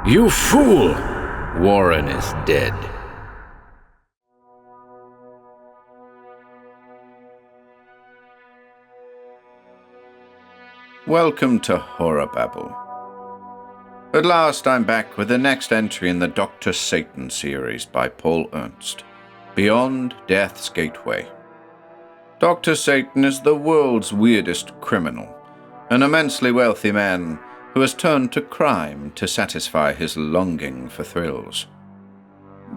You fool! Warren is dead. Welcome to HorrorBabble. At last I'm back with the next entry in the Dr. Satan series by Paul Ernst, Beyond Death's Gateway. Dr. Satan is the world's weirdest criminal, an immensely wealthy man who has turned to crime to satisfy his longing for thrills.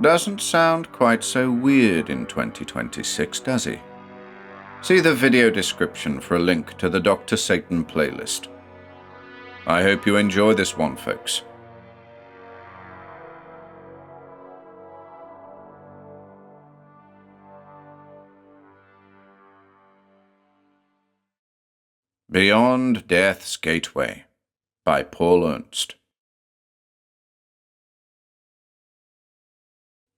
Doesn't sound quite so weird in 2026, does he? See the video description for a link to the Dr. Satan playlist. I hope you enjoy this one, folks. Beyond Death's Gateway by Paul Ernst.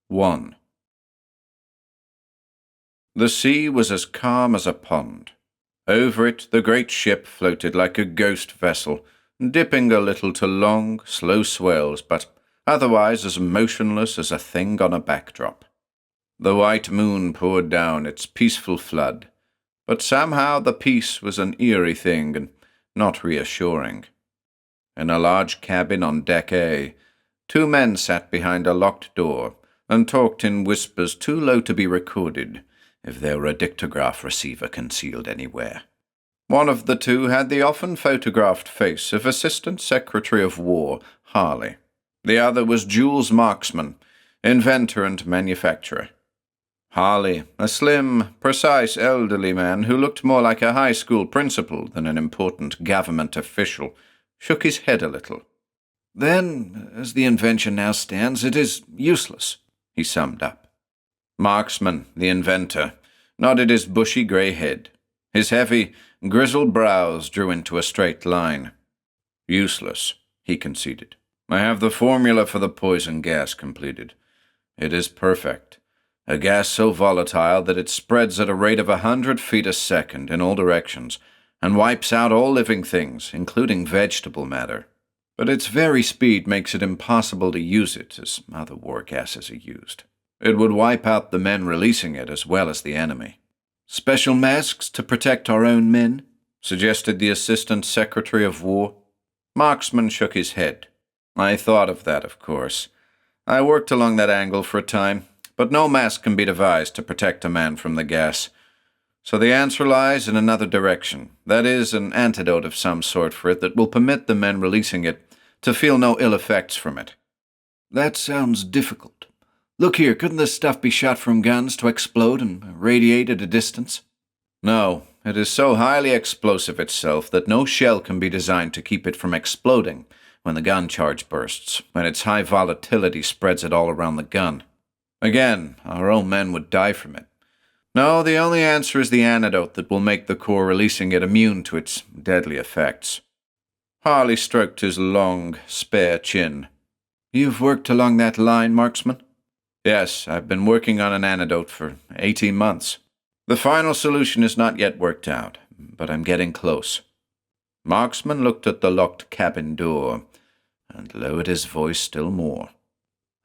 1. The sea was as calm as a pond. Over it the great ship floated like a ghost vessel, dipping a little to long, slow swells, but otherwise as motionless as a thing on a backdrop. The white moon poured down its peaceful flood, but somehow the peace was an eerie thing and not reassuring. In a large cabin on Deck A, 2 men sat behind a locked door and talked in whispers too low to be recorded, if there were a dictograph receiver concealed anywhere. One of the 2 had the often photographed face of Assistant Secretary of War Harley. The other was Jules Marksman, inventor and manufacturer. Harley, a slim, precise elderly man who looked more like a high school principal than an important government official, shook his head a little. "Then, as the invention now stands, it is useless," he summed up. Marksman, the inventor, nodded his bushy grey head. His heavy, grizzled brows drew into a straight line. "Useless," he conceded. "I have the formula for the poison gas completed. It is perfect. A gas so volatile that it spreads at a rate of 100 feet a second in all directions and wipes out all living things, including vegetable matter. But its very speed makes it impossible to use it as other war gases are used. It would wipe out the men releasing it as well as the enemy." "Special masks to protect our own men?" suggested the Assistant Secretary of War. Marksman shook his head. "I thought of that, of course. I worked along that angle for a time, but no mask can be devised to protect a man from the gas. So the answer lies in another direction. That is, an antidote of some sort for it that will permit the men releasing it to feel no ill effects from it." "That sounds difficult. Look here, couldn't this stuff be shot from guns to explode and radiate at a distance?" "No, it is so highly explosive itself that no shell can be designed to keep it from exploding when the gun charge bursts, when its high volatility spreads it all around the gun. Again, our own men would die from it. No, the only answer is the antidote that will make the core releasing it immune to its deadly effects." Harley stroked his long, spare chin. "You've worked along that line, Marksman?" "Yes, I've been working on an antidote for 18 months. The final solution is not yet worked out, but I'm getting close." Marksman looked at the locked cabin door and lowered his voice still more.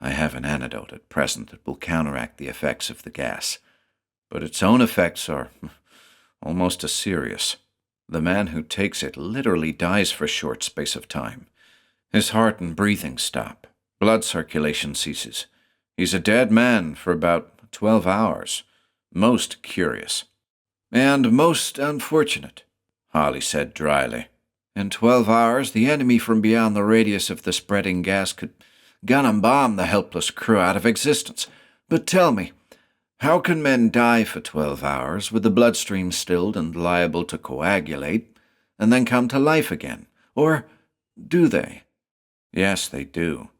"I have an antidote at present that will counteract the effects of the gas, but its own effects are almost as serious. The man who takes it literally dies for a short space of time. His heart and breathing stop. Blood circulation ceases. He's a dead man for about 12 hours. Most curious." "And most unfortunate," Harley said dryly. "In 12 hours, the enemy from beyond the radius of the spreading gas could gun and bomb the helpless crew out of existence. But tell me, how can men die for 12 hours with the bloodstream stilled and liable to coagulate, and then come to life again? Or do they?" "Yes, they do.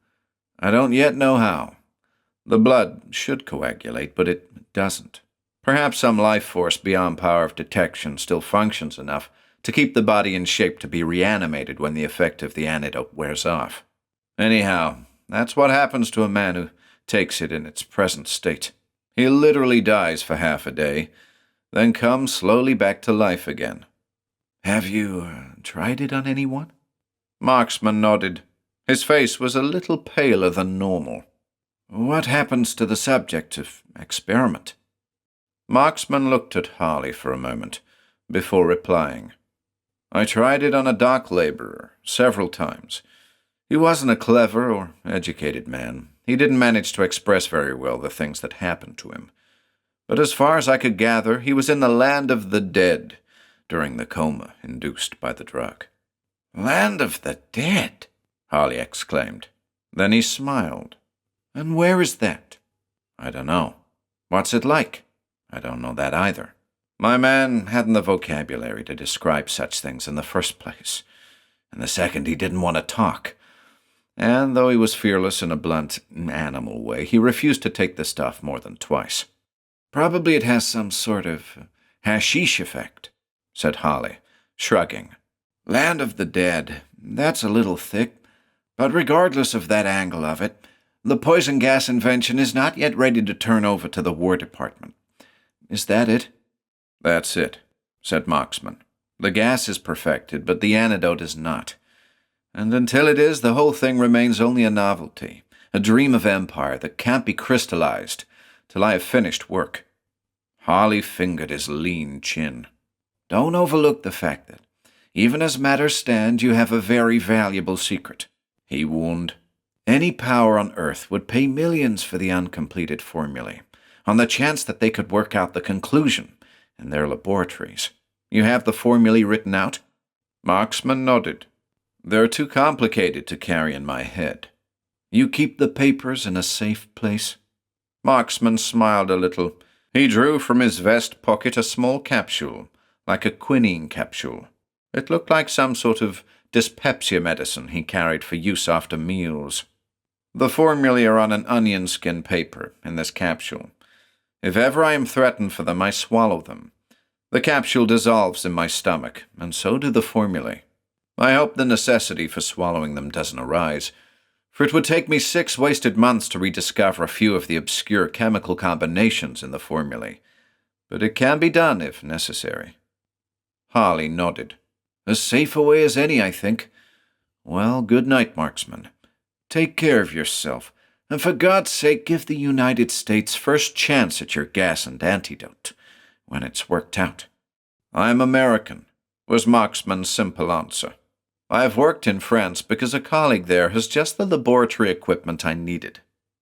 I don't yet know how. The blood should coagulate, but it doesn't. Perhaps some life force beyond power of detection still functions enough to keep the body in shape to be reanimated when the effect of the antidote wears off. Anyhow, that's what happens to a man who takes it in its present state. He literally dies for half a day, then comes slowly back to life again." "Have you tried it on anyone?" Marksman nodded. His face was a little paler than normal. "What happens to the subject of experiment?" Marksman looked at Harley for a moment, before replying. "I tried it on a dock laborer several times. He wasn't a clever or educated man. He didn't manage to express very well the things that happened to him. But as far as I could gather, he was in the land of the dead during the coma induced by the drug." "Land of the dead?" Harley exclaimed. Then he smiled. "And where is that?" "I don't know." "What's it like?" "I don't know that either. My man hadn't the vocabulary to describe such things in the first place. And the second, he didn't want to talk. And though he was fearless in a blunt, animal way, he refused to take the stuff more than twice." "Probably it has some sort of hashish effect," said Harley, shrugging. "Land of the dead, that's a little thick. But regardless of that angle of it, the poison gas invention is not yet ready to turn over to the War Department. Is that it?" "That's it," said Marksman. "The gas is perfected, but the antidote is not. And until it is, the whole thing remains only a novelty, a dream of empire that can't be crystallized till I have finished work." Harley fingered his lean chin. "Don't overlook the fact that, even as matters stand, you have a very valuable secret," he warned. "Any power on Earth would pay millions for the uncompleted formulae, on the chance that they could work out the conclusion in their laboratories. You have the formulae written out?" Marksman nodded. "They're too complicated to carry in my head." "You keep the papers in a safe place?" Marksman smiled a little. He drew from his vest pocket a small capsule, like a quinine capsule. It looked like some sort of dyspepsia medicine he carried for use after meals. "The formulae are on an onion skin paper in this capsule. If ever I am threatened for them, I swallow them. The capsule dissolves in my stomach, and so do the formulae. I hope the necessity for swallowing them doesn't arise, for it would take me 6 wasted months to rediscover a few of the obscure chemical combinations in the formulae. But it can be done if necessary." Harley nodded. "As safe a way as any, I think. Well, good night, Marksman. Take care of yourself, and for God's sake give the United States first chance at your gas and antidote, when it's worked out." "I'm American," was Marksman's simple answer. "I have worked in France because a colleague there has just the laboratory equipment I needed.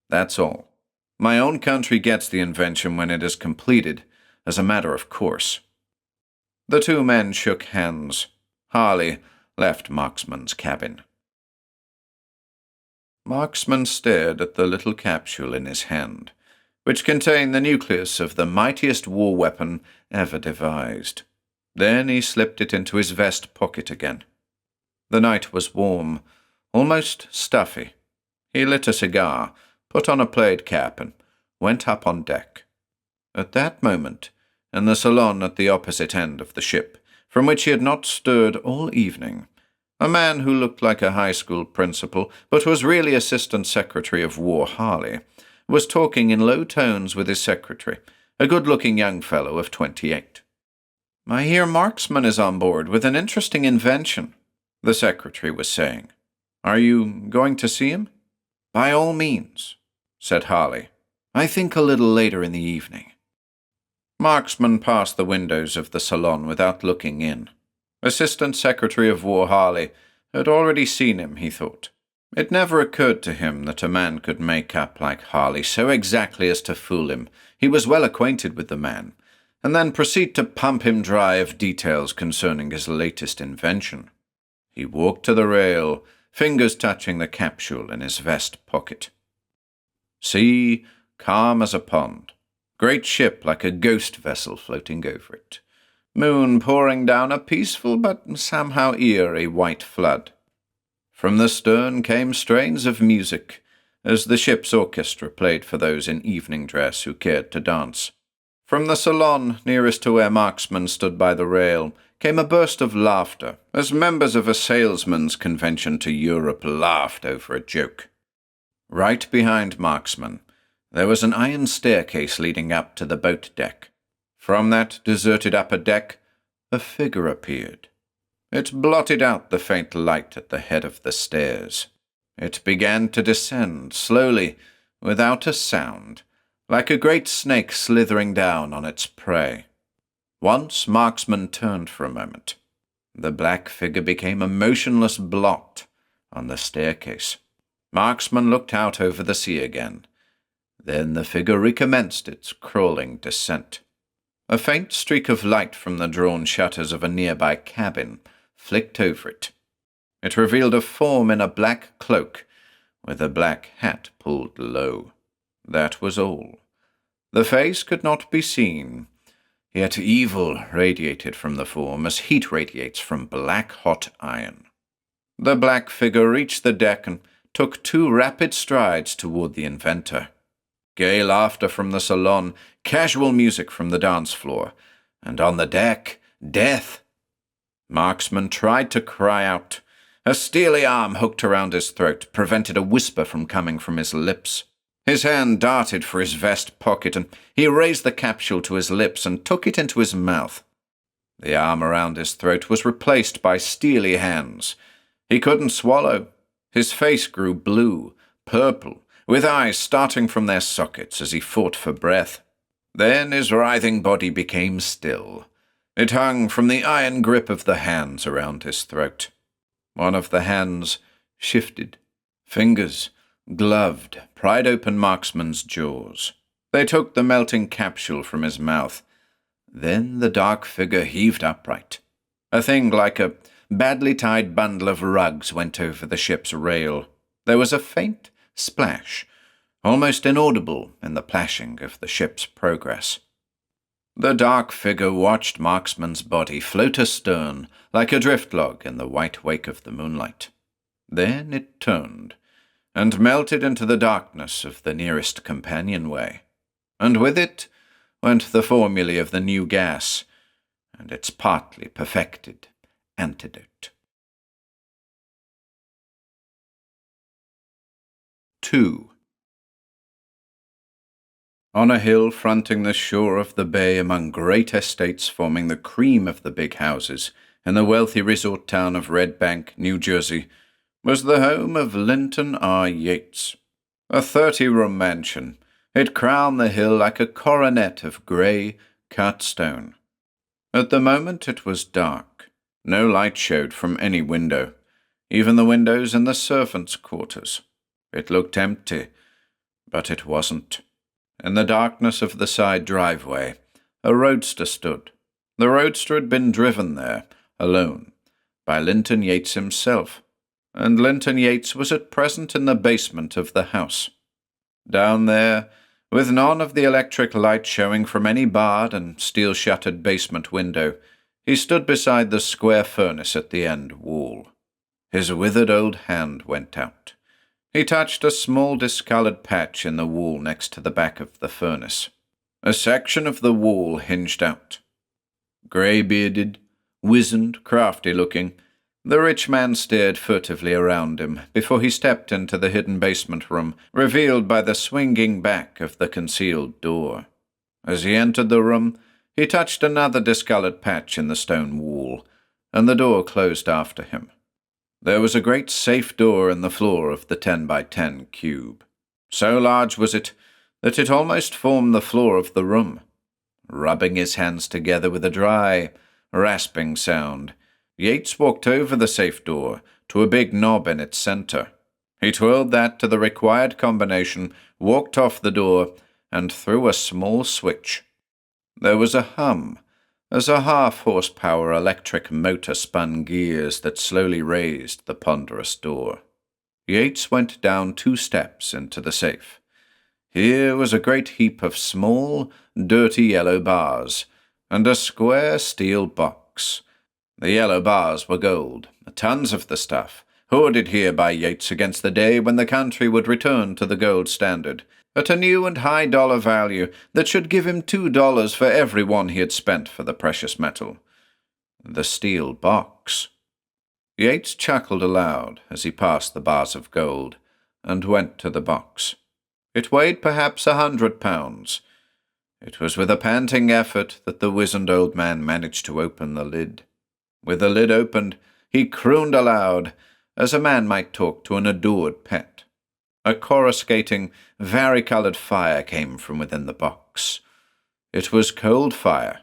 That's all. My own country gets the invention when it is completed, as a matter of course." The two men shook hands. Harley left Marksman's cabin. Marksman stared at the little capsule in his hand, which contained the nucleus of the mightiest war weapon ever devised. Then he slipped it into his vest pocket again. The night was warm, almost stuffy. He lit a cigar, put on a plaid cap, and went up on deck. At that moment, in the salon at the opposite end of the ship, from which he had not stirred all evening, a man who looked like a high school principal, but was really Assistant Secretary of War Harley, was talking in low tones with his secretary, a good-looking young fellow of 28. "I hear Marksman is on board with an interesting invention," the secretary was saying. "Are you going to see him?" "By all means," said Harley. "I think a little later in the evening." Marksman passed the windows of the salon without looking in. Assistant Secretary of War Harley had already seen him, he thought. It never occurred to him that a man could make up like Harley so exactly as to fool him. He was well acquainted with the man, and then proceed to pump him dry of details concerning his latest invention. He walked to the rail, fingers touching the capsule in his vest pocket. Sea, calm as a pond. Great ship like a ghost vessel floating over it. Moon pouring down a peaceful but somehow eerie white flood. From the stern came strains of music, as the ship's orchestra played for those in evening dress who cared to dance. From the salon nearest to where Marksman stood by the rail came a burst of laughter, as members of a salesmen's convention to Europe laughed over a joke. Right behind Marksman, there was an iron staircase leading up to the boat deck. From that deserted upper deck, a figure appeared. It blotted out the faint light at the head of the stairs. It began to descend, slowly, without a sound, like a great snake slithering down on its prey. Once Marksman turned for a moment. The black figure became a motionless blot on the staircase. Marksman looked out over the sea again. Then the figure recommenced its crawling descent. A faint streak of light from the drawn shutters of a nearby cabin flicked over it. It revealed a form in a black cloak, with a black hat pulled low. That was all. The face could not be seen, yet evil radiated from the form as heat radiates from black-hot iron. The black figure reached the deck and took 2 rapid strides toward the inventor. Gay laughter from the salon, casual music from the dance floor, and on the deck, death. Marksman tried to cry out. A steely arm hooked around his throat prevented a whisper from coming from his lips. His hand darted for his vest pocket, and he raised the capsule to his lips and took it into his mouth. The arm around his throat was replaced by steely hands. He couldn't swallow. His face grew blue, purple, with eyes starting from their sockets as he fought for breath. Then his writhing body became still. It hung from the iron grip of the hands around his throat. One of the hands shifted. Fingers, gloved, pried open Marksman's jaws. They took the melting capsule from his mouth. Then the dark figure heaved upright. A thing like a badly tied bundle of rugs went over the ship's rail. There was a faint splash, almost inaudible in the plashing of the ship's progress. The dark figure watched Marksman's body float astern like a drift log in the white wake of the moonlight. Then it turned and melted into the darkness of the nearest companionway, and with it went the formulae of the new gas and its partly perfected antidote. 2. On a hill fronting the shore of the bay among great estates forming the cream of the big houses in the wealthy resort town of Red Bank, New Jersey, was the home of Linton R. Yates. A 30-room mansion, it crowned the hill like a coronet of grey, cut stone. At the moment it was dark. No light showed from any window, even the windows in the servants' quarters. It looked empty, but it wasn't. In the darkness of the side driveway, a roadster stood. The roadster had been driven there, alone, by Linton Yates himself, and Linton Yates was at present in the basement of the house. Down there, with none of the electric light showing from any barred and steel-shuttered basement window, he stood beside the square furnace at the end wall. His withered old hand went out. He touched a small discolored patch in the wall next to the back of the furnace. A section of the wall hinged out. Grey-bearded, wizened, crafty-looking, the rich man stared furtively around him before he stepped into the hidden basement room, revealed by the swinging back of the concealed door. As he entered the room, he touched another discolored patch in the stone wall, and the door closed after him. There was a great safe door in the floor of the 10-by-10 cube. So large was it that it almost formed the floor of the room. Rubbing his hands together with a dry, rasping sound, Yates walked over the safe door to a big knob in its center. He twirled that to the required combination, walked off the door, and threw a small switch. There was a hum as a half-horsepower electric motor spun gears that slowly raised the ponderous door. Yates went down 2 steps into the safe. Here was a great heap of small, dirty yellow bars, and a square steel box. The yellow bars were gold, tons of the stuff, hoarded here by Yates against the day when the country would return to the gold standard, at a new and high dollar value that should give him $2 for every one he had spent for the precious metal. The steel box. Yates chuckled aloud as he passed the bars of gold, and went to the box. It weighed perhaps 100 pounds. It was with a panting effort that the wizened old man managed to open the lid. With the lid opened, he crooned aloud, as a man might talk to an adored pet. A coruscating, varicolored fire came from within the box. It was cold fire.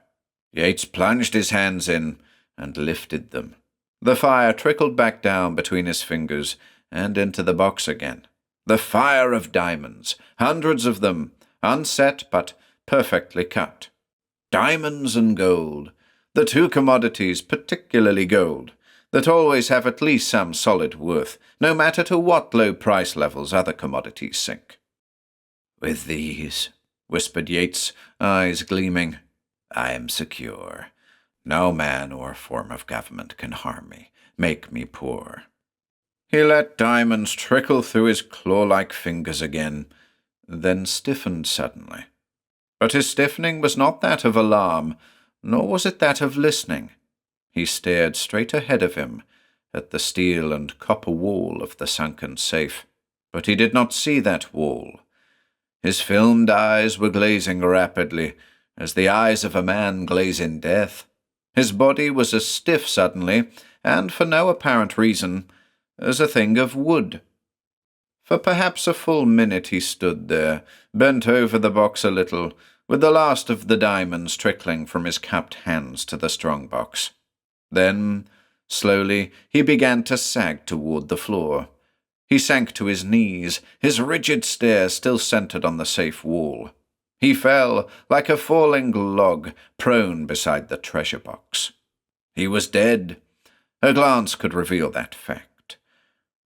Yates plunged his hands in and lifted them. The fire trickled back down between his fingers and into the box again. The fire of diamonds, hundreds of them, unset but perfectly cut. Diamonds and gold, the two commodities, particularly gold, that always have at least some solid worth, no matter to what low price levels other commodities sink. "With these," whispered Yates, eyes gleaming, "I am secure. No man or form of government can harm me, make me poor." He let diamonds trickle through his claw-like fingers again, then stiffened suddenly. But his stiffening was not that of alarm, nor was it that of listening. He stared straight ahead of him at the steel and copper wall of the sunken safe, but he did not see that wall. His filmed eyes were glazing rapidly, as the eyes of a man glaze in death. His body was as stiff suddenly, and for no apparent reason, as a thing of wood. For perhaps a full minute he stood there, bent over the box a little, with the last of the diamonds trickling from his cupped hands to the strong box. Then, slowly, he began to sag toward the floor. He sank to his knees, his rigid stare still centered on the safe wall. He fell, like a falling log, prone beside the treasure box. He was dead. A glance could reveal that fact.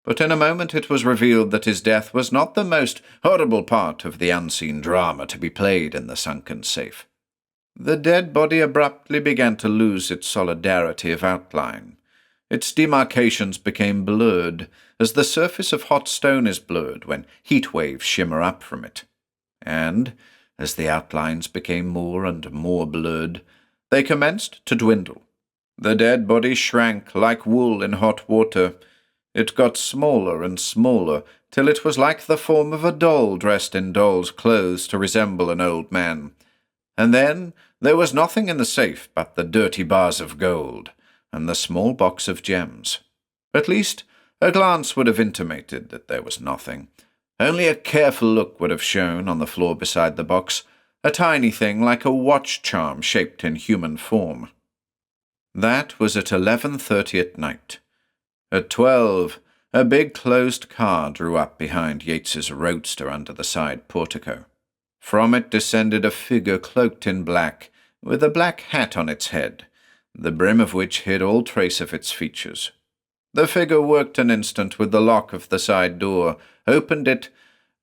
But in a moment it was revealed that his death was not the most horrible part of the unseen drama to be played in the sunken safe. The dead body abruptly began to lose its solidarity of outline. Its demarcations became blurred, as the surface of hot stone is blurred when heat waves shimmer up from it. And, as the outlines became more and more blurred, they commenced to dwindle. The dead body shrank like wool in hot water. It got smaller and smaller, till it was like the form of a doll dressed in doll's clothes to resemble an old man. And then there was nothing in the safe but the dirty bars of gold and the small box of gems. At least, a glance would have intimated that there was nothing. Only a careful look would have shown, on the floor beside the box, a tiny thing like a watch charm shaped in human form. That was at 11:30 at night. At 12, a big closed car drew up behind Yates's roadster under the side portico. From it descended a figure cloaked in black, with a black hat on its head, the brim of which hid all trace of its features. The figure worked an instant with the lock of the side door, opened it,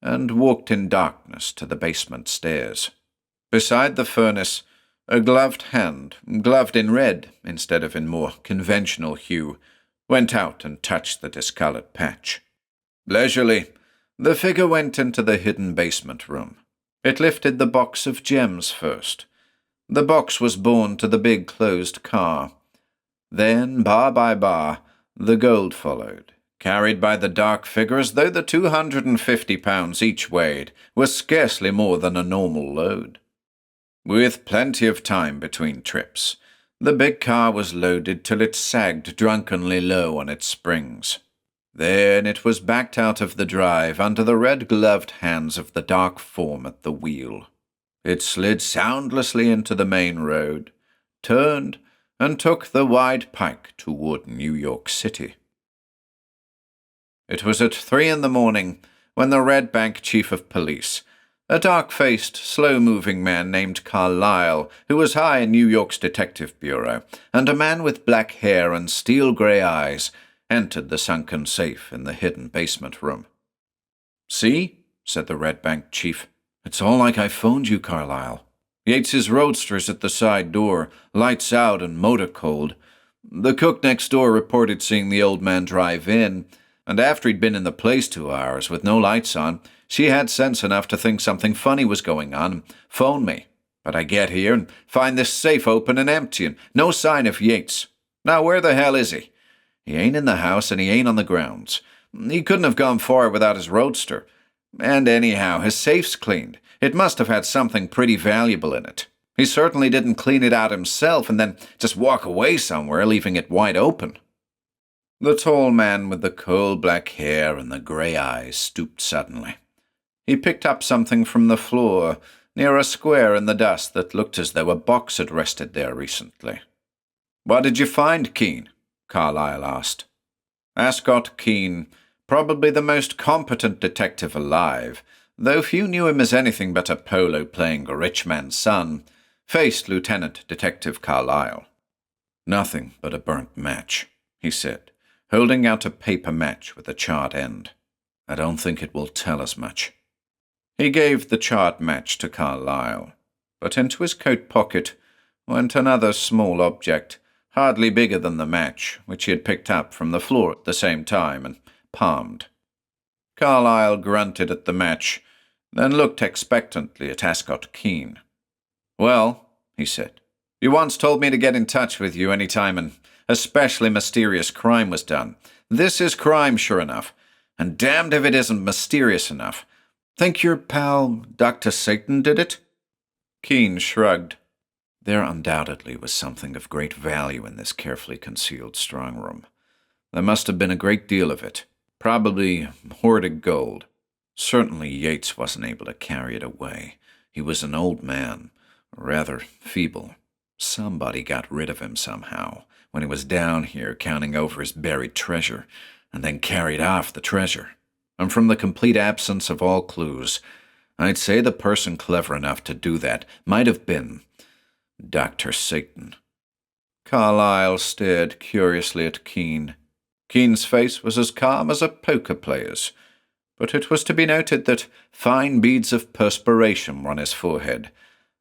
and walked in darkness to the basement stairs. Beside the furnace, a gloved hand, gloved in red instead of in more conventional hue, went out and touched the discolored patch. Leisurely, the figure went into the hidden basement room. It lifted the box of gems first. The box was borne to the big closed car. Then, bar by bar, the gold followed, carried by the dark figure as though the 250 pounds each weighed was scarcely more than a normal load. With plenty of time between trips, the big car was loaded till it sagged drunkenly low on its springs. Then it was backed out of the drive under the red-gloved hands of the dark form at the wheel. It slid soundlessly into the main road, turned, and took the wide pike toward New York City. It was at 3 a.m. when the Red Bank chief of police, a dark-faced, slow-moving man named Carlyle, who was high in New York's detective bureau, and a man with black hair and steel-gray eyes, entered the sunken safe in the hidden basement room. "See," said the Red Bank chief, "it's all like I phoned you, Carlyle. Yates's roadster's at the side door, lights out and motor cold. The cook next door reported seeing the old man drive in, and after he'd been in the place 2 hours with no lights on, she had sense enough to think something funny was going on and phone me. But I get here and find this safe open and empty and no sign of Yates. Now where the hell is he? He ain't in the house and he ain't on the grounds. He couldn't have gone far without his roadster. And anyhow, his safe's cleaned. It must have had something pretty valuable in it. He certainly didn't clean it out himself and then just walk away somewhere, leaving it wide open." The tall man with the coal-black hair and the grey eyes stooped suddenly. He picked up something from the floor, near a square in the dust that looked as though a box had rested there recently. "What did you find, Keane?" Carlyle asked. Ascott Keane, probably the most competent detective alive, though few knew him as anything but a polo-playing rich man's son, faced Lieutenant Detective Carlyle. "Nothing but a burnt match," he said, holding out a paper match with a charred end. "I don't think it will tell us much." He gave the charred match to Carlyle, but into his coat pocket went another small object, hardly bigger than the match, which he had picked up from the floor at the same time and palmed. Carlyle grunted at the match, then looked expectantly at Ascott Keane. "Well," he said, "you once told me to get in touch with you any time an especially mysterious crime was done. This is crime, sure enough, and damned if it isn't mysterious enough. Think your pal Dr. Satan did it?" Keane shrugged. There undoubtedly was something of great value in this carefully concealed strong room. There must have been a great deal of it, probably hoarded gold. Certainly Yates wasn't able to carry it away. He was an old man, rather feeble. Somebody got rid of him somehow, when he was down here counting over his buried treasure, and then carried off the treasure. And from the complete absence of all clues, I'd say the person clever enough to do that might have been Dr. Satan. Carlyle stared curiously at Keane. Keane's face was as calm as a poker player's, but it was to be noted that fine beads of perspiration were on his forehead,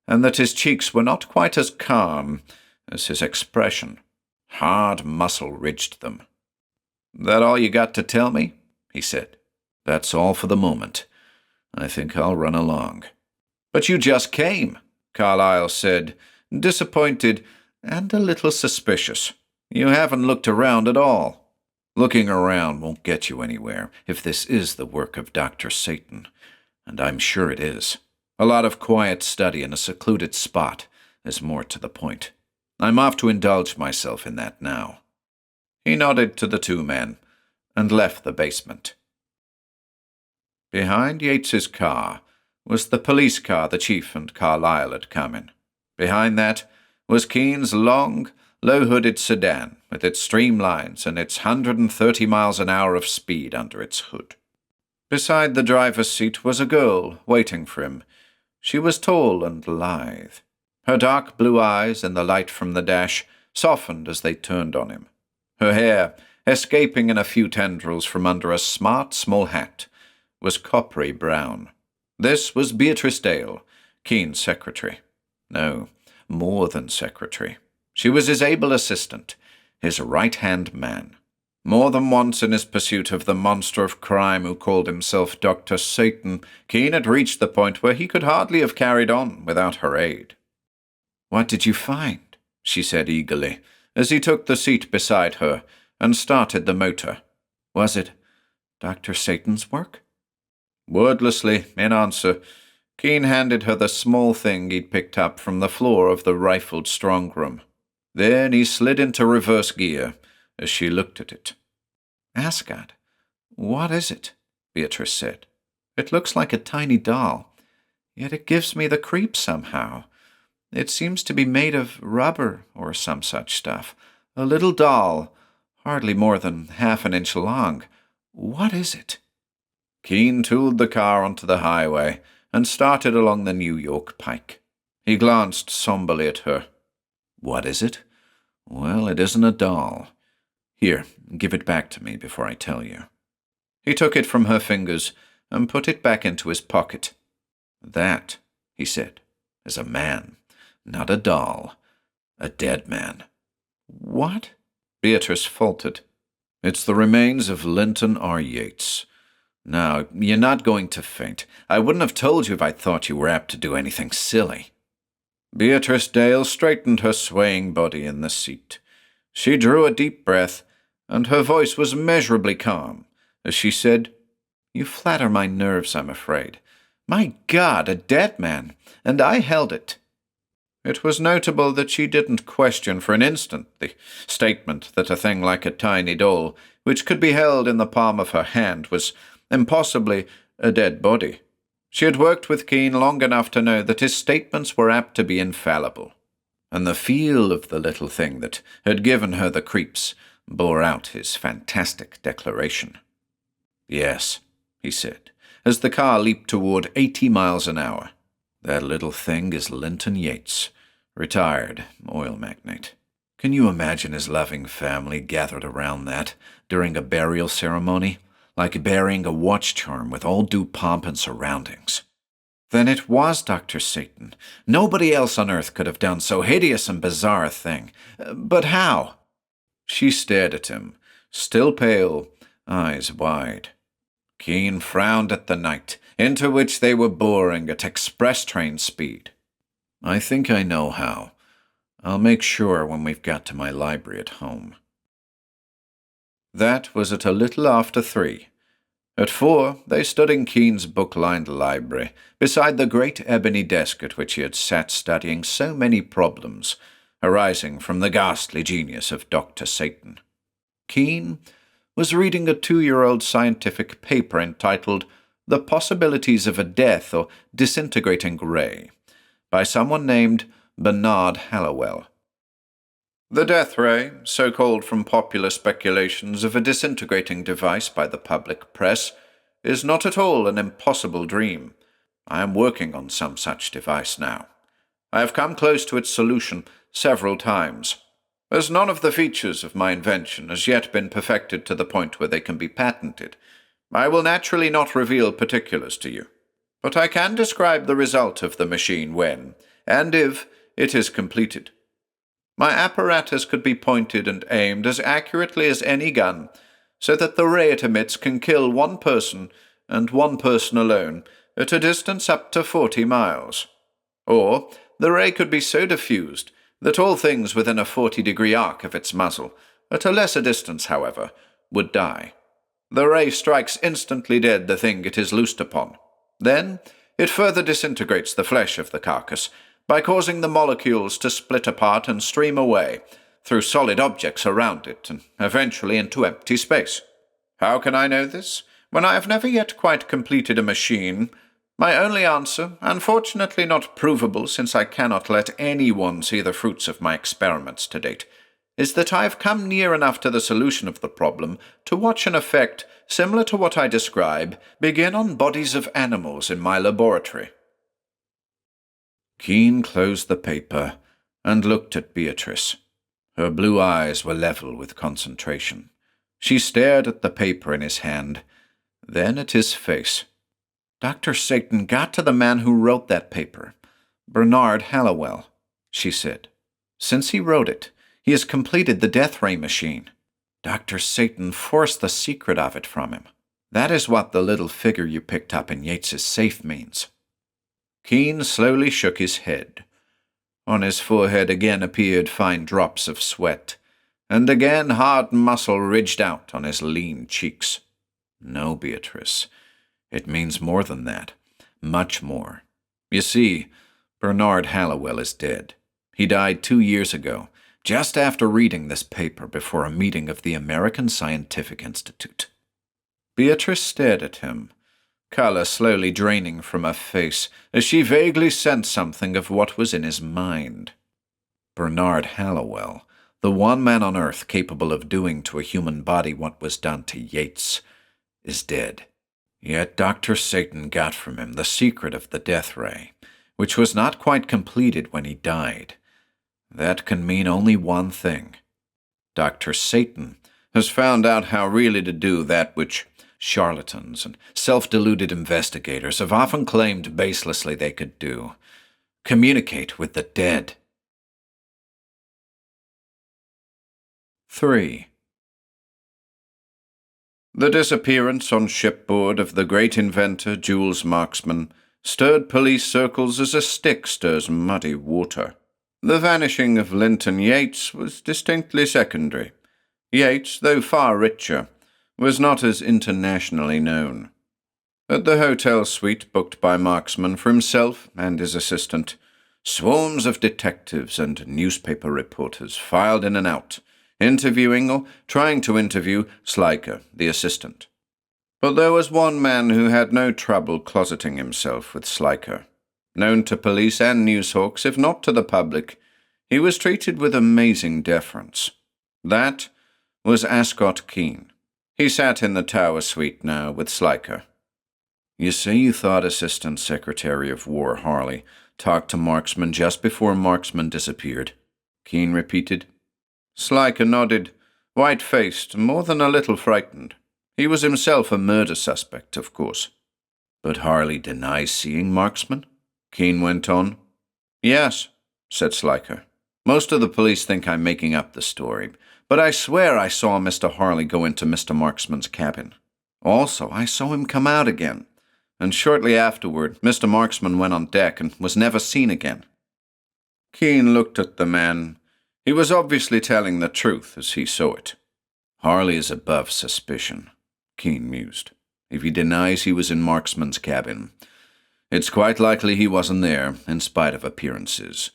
and that his cheeks were not quite as calm as his expression. Hard muscle ridged them. "That all you got to tell me?" he said. "That's all for the moment. I think I'll run along." "But you just came," Carlyle said, disappointed and a little suspicious. "You haven't looked around at all." "Looking around won't get you anywhere if this is the work of Dr. Satan, and I'm sure it is. A lot of quiet study in a secluded spot is more to the point. I'm off to indulge myself in that now." He nodded to the two men and left the basement. Behind Yates's car was the police car the chief and Carlyle had come in. Behind that was Keane's long, low-hooded sedan with its streamlines and its 130 miles an hour of speed under its hood. Beside the driver's seat was a girl waiting for him. She was tall and lithe. Her dark blue eyes in the light from the dash softened as they turned on him. Her hair, escaping in a few tendrils from under a smart small hat, was coppery brown. This was Beatrice Dale, Keane's secretary. No, more than secretary. She was his able assistant, his right-hand man. More than once in his pursuit of the monster of crime who called himself Dr. Satan, Keane had reached the point where he could hardly have carried on without her aid. "What did you find?" she said eagerly, as he took the seat beside her and started the motor. "Was it Dr. Satan's work?" Wordlessly, in answer, Keane handed her the small thing he'd picked up from the floor of the rifled strong room. Then he slid into reverse gear as she looked at it. "Ascott, what is it?" Beatrice said. "It looks like a tiny doll, yet it gives me the creeps somehow. It seems to be made of rubber or some such stuff. A little doll, hardly more than half an inch long. What is it?" Keane tooled the car onto the highway and started along the New York Pike. He glanced somberly at her. "What is it? Well, it isn't a doll. Here, give it back to me before I tell you." He took it from her fingers and put it back into his pocket. "That," he said, "is a man, not a doll. A dead man." "What?" Beatrice faltered. "It's the remains of Linton R. Yates. Now, you're not going to faint. I wouldn't have told you if I thought you were apt to do anything silly." Beatrice Dale straightened her swaying body in the seat. She drew a deep breath, and her voice was measurably calm as she said, "You flatter my nerves, I'm afraid. My God, a dead man, and I held it." It was notable that she didn't question for an instant the statement that a thing like a tiny doll which could be held in the palm of her hand, was impossibly a dead body. She had worked with Keane long enough to know that his statements were apt to be infallible, and the feel of the little thing that had given her the creeps bore out his fantastic declaration. "Yes," he said, as the car leaped toward 80 miles an hour. "That little thing is Linton Yates, retired oil magnate. Can you imagine his loving family gathered around that during a burial ceremony, like burying a watch charm with all due pomp and surroundings?" "Then it was Dr. Satan. Nobody else on earth could have done so hideous and bizarre a thing. But how?" She stared at him, still pale, eyes wide. Keane frowned at the night, into which they were boring at express train speed. "I think I know how. I'll make sure when we've got to my library at home." That was at a little after 3. At 4, they stood in Keane's book-lined library, beside the great ebony desk at which he had sat studying so many problems arising from the ghastly genius of Dr. Satan. Keane was reading a 2-year-old scientific paper entitled "The Possibilities of a Death or Disintegrating Ray" by someone named Bernard Hallowell. The death ray, so called from popular speculations of a disintegrating device by the public press, is not at all an impossible dream. I am working on some such device now. I have come close to its solution several times. As none of the features of my invention has yet been perfected to the point where they can be patented, I will naturally not reveal particulars to you. But I can describe the result of the machine when, and if, it is completed. My apparatus could be pointed and aimed as accurately as any gun, so that the ray it emits can kill one person, and one person alone, at a distance up to 40 miles. Or the ray could be so diffused that all things within a 40-degree arc of its muzzle, at a lesser distance, however, would die. The ray strikes instantly dead the thing it is loosed upon. Then it further disintegrates the flesh of the carcass, by causing the molecules to split apart and stream away through solid objects around it and eventually into empty space. How can I know this, when I have never yet quite completed a machine? My only answer, unfortunately not provable since I cannot let anyone see the fruits of my experiments to date, is that I have come near enough to the solution of the problem to watch an effect similar to what I describe begin on bodies of animals in my laboratory. Keane closed the paper and looked at Beatrice. Her blue eyes were level with concentration. She stared at the paper in his hand, then at his face. "Dr. Satan got to the man who wrote that paper, Bernard Hallowell," she said. "Since he wrote it, he has completed the death ray machine. Dr. Satan forced the secret of it from him. That is what the little figure you picked up in Yates's safe means." Keane slowly shook his head. On his forehead again appeared fine drops of sweat, and again hard muscle ridged out on his lean cheeks. "No, Beatrice, it means more than that, much more. You see, Bernard Hallowell is dead. He died 2 years ago, just after reading this paper before a meeting of the American Scientific Institute." Beatrice stared at him, color slowly draining from her face as she vaguely sensed something of what was in his mind. Bernard Hallowell, the one man on earth capable of doing to a human body what was done to Yates, is dead. Yet Dr. Satan got from him the secret of the death ray, which was not quite completed when he died. That can mean only one thing. Dr. Satan has found out how really to do that which charlatans and self-deluded investigators have often claimed baselessly they could do: communicate with the dead. 3. The disappearance on shipboard of the great inventor Jules Marksman stirred police circles as a stick stirs muddy water. The vanishing of Linton Yates was distinctly secondary. Yates, though far richer, was not as internationally known. At the hotel suite booked by Marksman for himself and his assistant, swarms of detectives and newspaper reporters filed in and out, interviewing or trying to interview Slyker, the assistant. But there was one man who had no trouble closeting himself with Slyker. Known to police and newshawks, if not to the public, he was treated with amazing deference. That was Ascott Keane. He sat in the tower suite now with Slyker. "You say you thought Assistant Secretary of War Harley talked to Marksman just before Marksman disappeared?" Keane repeated. Slyker nodded, white-faced, more than a little frightened. He was himself a murder suspect, of course. "But Harley denies seeing Marksman?" Keane went on. "Yes," said Slyker. "Most of the police think I'm making up the story, but I swear I saw Mr. Harley go into Mr. Marksman's cabin. Also, I saw him come out again, and shortly afterward, Mr. Marksman went on deck and was never seen again." Keane looked at the man. He was obviously telling the truth as he saw it. "Harley is above suspicion," Keane mused. "If he denies he was in Marksman's cabin, it's quite likely he wasn't there, in spite of appearances.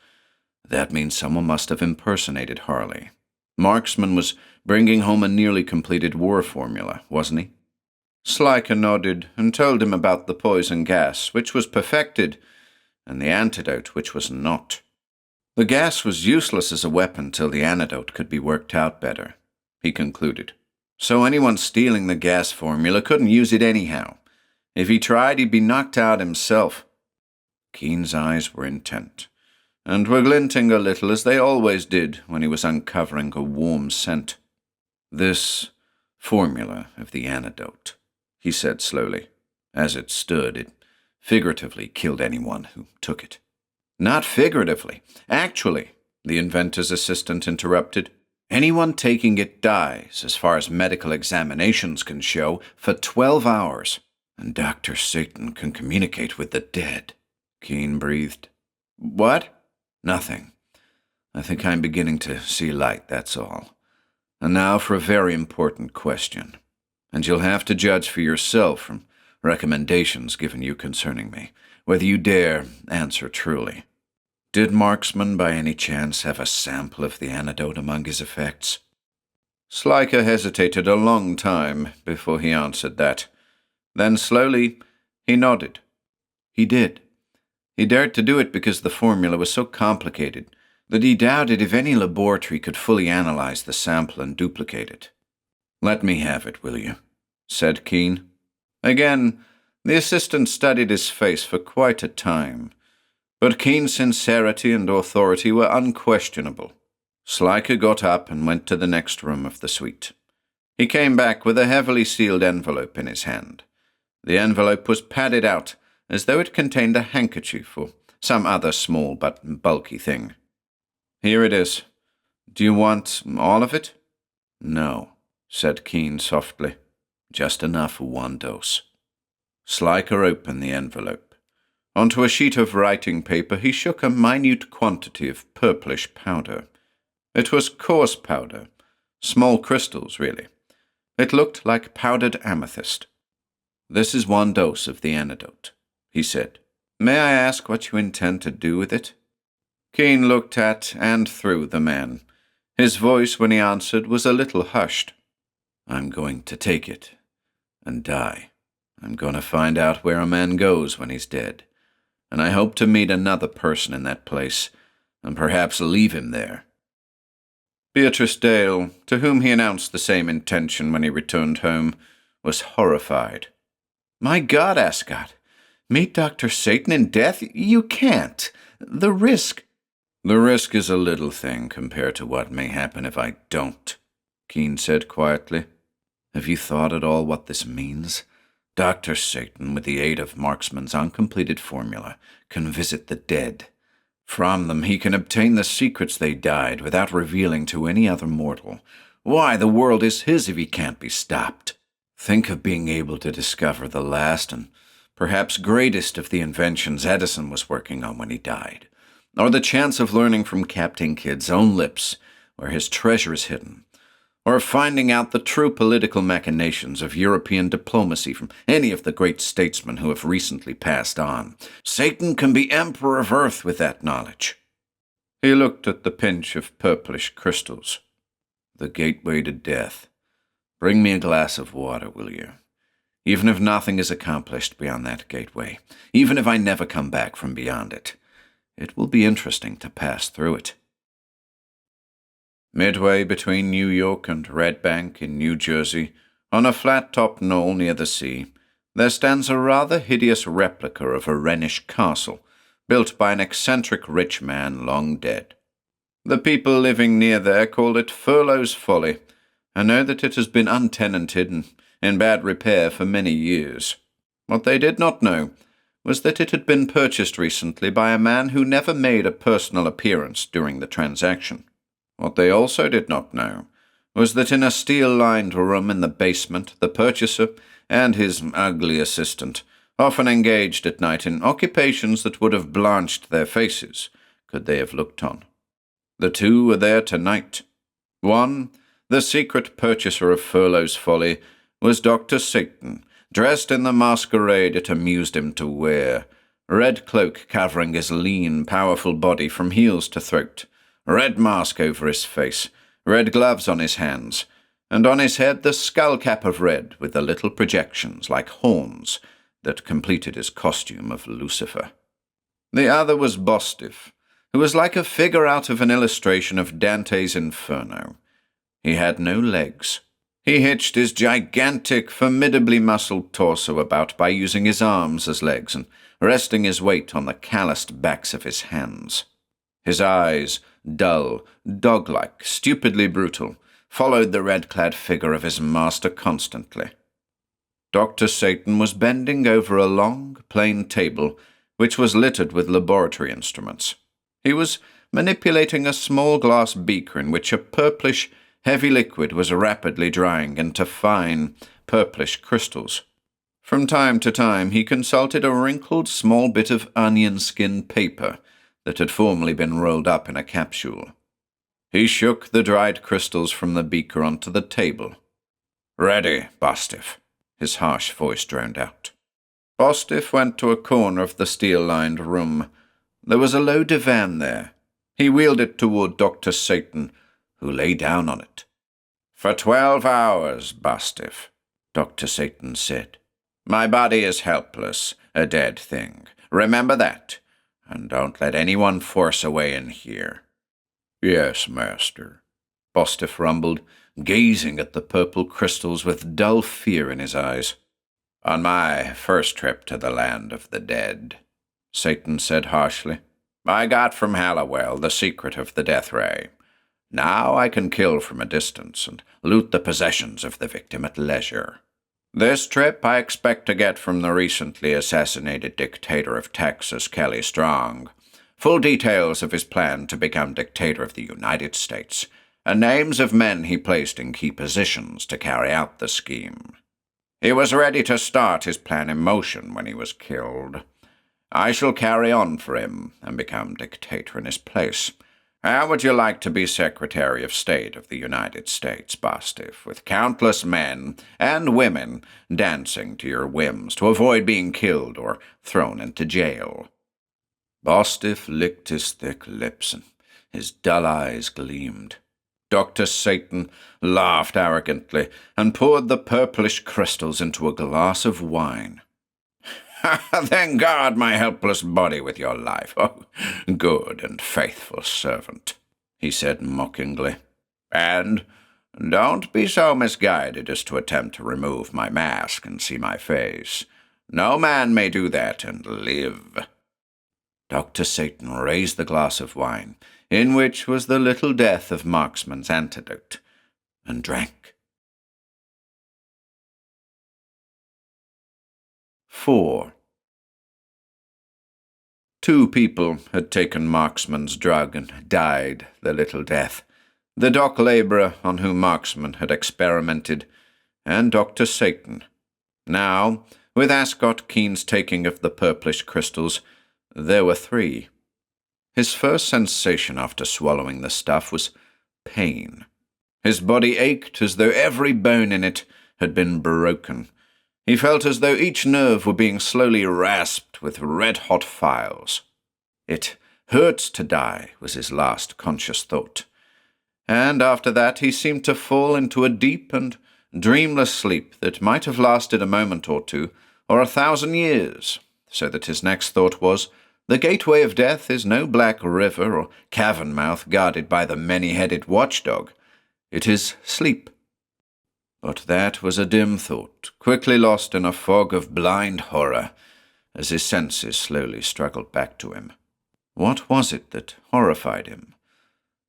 That means someone must have impersonated Harley. Marksman was bringing home a nearly completed war formula, wasn't he?" Slyker nodded and told him about the poison gas, which was perfected, and the antidote, which was not. The gas was useless as a weapon till the antidote could be worked out better, he concluded. So anyone stealing the gas formula couldn't use it anyhow. If he tried, he'd be knocked out himself. Keane's eyes were intent, and were glinting a little as they always did when he was uncovering a warm scent. "This formula of the antidote," he said slowly. "As it stood, it figuratively killed anyone who took it." "Not figuratively. Actually," the inventor's assistant interrupted. "Anyone taking it dies, as far as medical examinations can show, for 12 hours. And Dr. Satan can communicate with the dead." Keane breathed. "What?" "Nothing. I think I'm beginning to see light, that's all. And now for a very important question. And you'll have to judge for yourself from recommendations given you concerning me, whether you dare answer truly. Did Marksman by any chance have a sample of the antidote among his effects?" Slyker hesitated a long time before he answered that. Then slowly he nodded. "He did. He dared to do it because the formula was so complicated that he doubted if any laboratory could fully analyze the sample and duplicate it." "Let me have it, will you?" said Keane. Again, the assistant studied his face for quite a time, but Keane's sincerity and authority were unquestionable. Slyker got up and went to the next room of the suite. He came back with a heavily sealed envelope in his hand. The envelope was padded out, as though it contained a handkerchief or some other small but bulky thing. "Here it is. Do you want all of it?" "No," said Keane softly. "Just enough for one dose." Slyker opened the envelope. Onto a sheet of writing paper he shook a minute quantity of purplish powder. It was coarse powder, small crystals, really. It looked like powdered amethyst. "This is one dose of the antidote," he said. "May I ask what you intend to do with it?" Keane looked at and through the man. His voice, when he answered, was a little hushed. "I'm going to take it and die. I'm going to find out where a man goes when he's dead. And I hope to meet another person in that place, and perhaps leave him there." Beatrice Dale, to whom he announced the same intention when he returned home, was horrified. "My God, Ascott! Meet Dr. Satan in death? You can't! The risk—" "The risk is a little thing compared to what may happen if I don't," Keane said quietly. "Have you thought at all what this means? Dr. Satan, with the aid of Marksman's uncompleted formula, can visit the dead. From them he can obtain the secrets they died without revealing to any other mortal. Why, the world is his if he can't be stopped. Think of being able to discover the last and perhaps greatest of the inventions Edison was working on when he died. Or the chance of learning from Captain Kidd's own lips where his treasure is hidden. Or finding out the true political machinations of European diplomacy from any of the great statesmen who have recently passed on. Satan can be Emperor of Earth with that knowledge." He looked at the pinch of purplish crystals. The gateway to death. Bring me a glass of water, will you? Even if nothing is accomplished beyond that gateway, even if I never come back from beyond it, it will be interesting to pass through it. Midway between New York and Red Bank in New Jersey, on a flat-topped knoll near the sea, there stands a rather hideous replica of a Rhenish castle, built by an eccentric rich man long dead. The people living near there call it Furlough's Folly, and know that it has been untenanted and in bad repair for many years. What they did not know was that it had been purchased recently by a man who never made a personal appearance during the transaction. What they also did not know was that in a steel-lined room in the basement, the purchaser and his ugly assistant often engaged at night in occupations that would have blanched their faces could they have looked on. The two were there tonight. One, the secret purchaser of Furlough's Folly, was Dr. Satan, dressed in the masquerade it amused him to wear, red cloak covering his lean, powerful body from heels to throat, red mask over his face, red gloves on his hands, and on his head the skull cap of red with the little projections like horns that completed his costume of Lucifer. The other was Bostif, who was like a figure out of an illustration of Dante's Inferno. He had no legs. He hitched his gigantic, formidably muscled torso about by using his arms as legs and resting his weight on the calloused backs of his hands. His eyes, dull, dog-like, stupidly brutal, followed the red-clad figure of his master constantly. Dr. Satan was bending over a long, plain table which was littered with laboratory instruments. He was manipulating a small glass beaker in which a purplish, heavy liquid was rapidly drying into fine, purplish crystals. From time to time he consulted a wrinkled small bit of onion skin paper that had formerly been rolled up in a capsule. He shook the dried crystals from the beaker onto the table. "Ready, Bostif," his harsh voice droned out. Bostif went to a corner of the steel-lined room. There was a low divan there. He wheeled it toward Dr. Satan, who lay down on it. "For 12 hours, Bostif," Dr. Satan said. "My body is helpless, a dead thing. Remember that, and don't let anyone force a way in here." "Yes, master," Bostif rumbled, gazing at the purple crystals with dull fear in his eyes. "On my first trip to the land of the dead," Satan said harshly, "I got from Halliwell the secret of the death ray. Now I can kill from a distance and loot the possessions of the victim at leisure. This trip I expect to get from the recently assassinated dictator of Texas, Kelly Strong, full details of his plan to become dictator of the United States, and names of men he placed in key positions to carry out the scheme. He was ready to start his plan in motion when he was killed. I shall carry on for him and become dictator in his place. How would you like to be Secretary of State of the United States, Bostif, with countless men and women dancing to your whims to avoid being killed or thrown into jail?" Bostif licked his thick lips, and his dull eyes gleamed. Dr. Satan laughed arrogantly and poured the purplish crystals into a glass of wine. "Then guard my helpless body with your life, oh, good and faithful servant," he said mockingly. "And don't be so misguided as to attempt to remove my mask and see my face. No man may do that and live." Dr. Satan raised the glass of wine, in which was the little death of Marksman's antidote, and drank. 4. 2 people had taken Marksman's drug and died the little death. The dock laborer on whom Marksman had experimented, and Dr. Satan. Now, with Ascott Keane's taking of the purplish crystals, there were 3. His first sensation after swallowing the stuff was pain. His body ached as though every bone in it had been broken. He felt as though each nerve were being slowly rasped with red-hot files. It hurt to die, was his last conscious thought. and after that he seemed to fall into a deep and dreamless sleep that might have lasted a moment or two, or 1,000 years, so that his next thought was, the gateway of death is no black river or cavern mouth guarded by the many-headed watchdog. It is sleep. But that was a dim thought, quickly lost in a fog of blind horror, as his senses slowly struggled back to him. What was it that horrified him?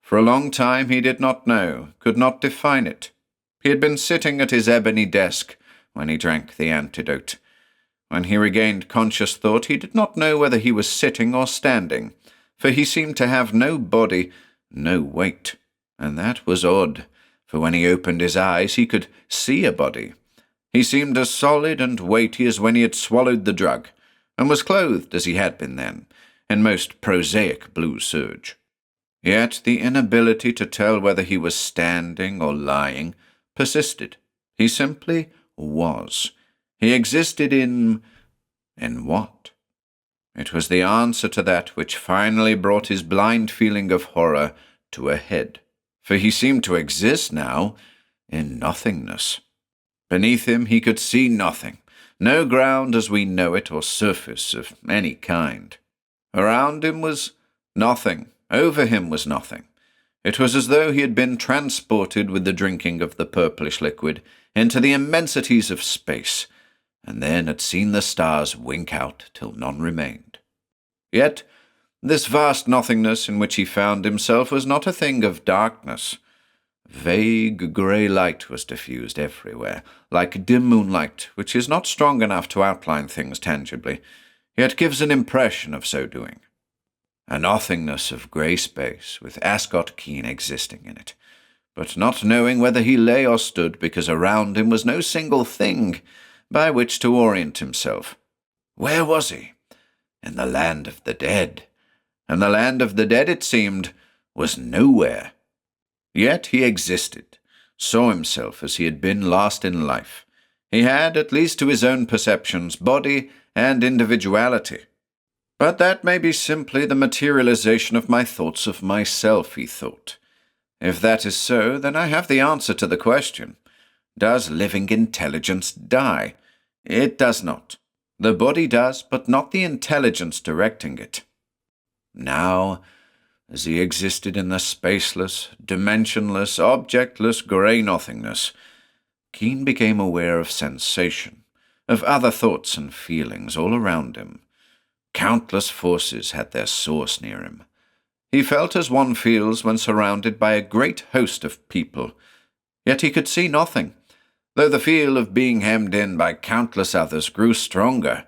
For a long time he did not know, could not define it. He had been sitting at his ebony desk when he drank the antidote. When he regained conscious thought, he did not know whether he was sitting or standing, for he seemed to have no body, no weight, and that was odd, for when he opened his eyes he could see a body. He seemed as solid and weighty as when he had swallowed the drug, and was clothed as he had been then, in most prosaic blue serge. Yet the inability to tell whether he was standing or lying persisted. He simply was. He existed in what? It was the answer to that which finally brought his blind feeling of horror to a head, for he seemed to exist now in nothingness. Beneath him he could see nothing, no ground as we know it or surface of any kind. Around him was nothing, over him was nothing. It was as though he had been transported with the drinking of the purplish liquid into the immensities of space, and then had seen the stars wink out till none remained. Yet this vast nothingness in which he found himself was not a thing of darkness. Vague grey light was diffused everywhere, like dim moonlight, which is not strong enough to outline things tangibly, yet gives an impression of so doing. A nothingness of grey space, with Ascott Keane existing in it, but not knowing whether he lay or stood, because around him was no single thing by which to orient himself. Where was he? In the land of the dead. And the land of the dead, it seemed, was nowhere. Yet he existed, saw himself as he had been last in life. He had, at least to his own perceptions, body and individuality. But that may be simply the materialization of my thoughts of myself, he thought. If that is so, then I have the answer to the question. Does living intelligence die? It does not. The body does, but not the intelligence directing it. Now, as he existed in the spaceless, dimensionless, objectless grey nothingness, Keane became aware of sensation, of other thoughts and feelings all around him. Countless forces had their source near him. He felt as one feels when surrounded by a great host of people, yet he could see nothing, though the feel of being hemmed in by countless others grew stronger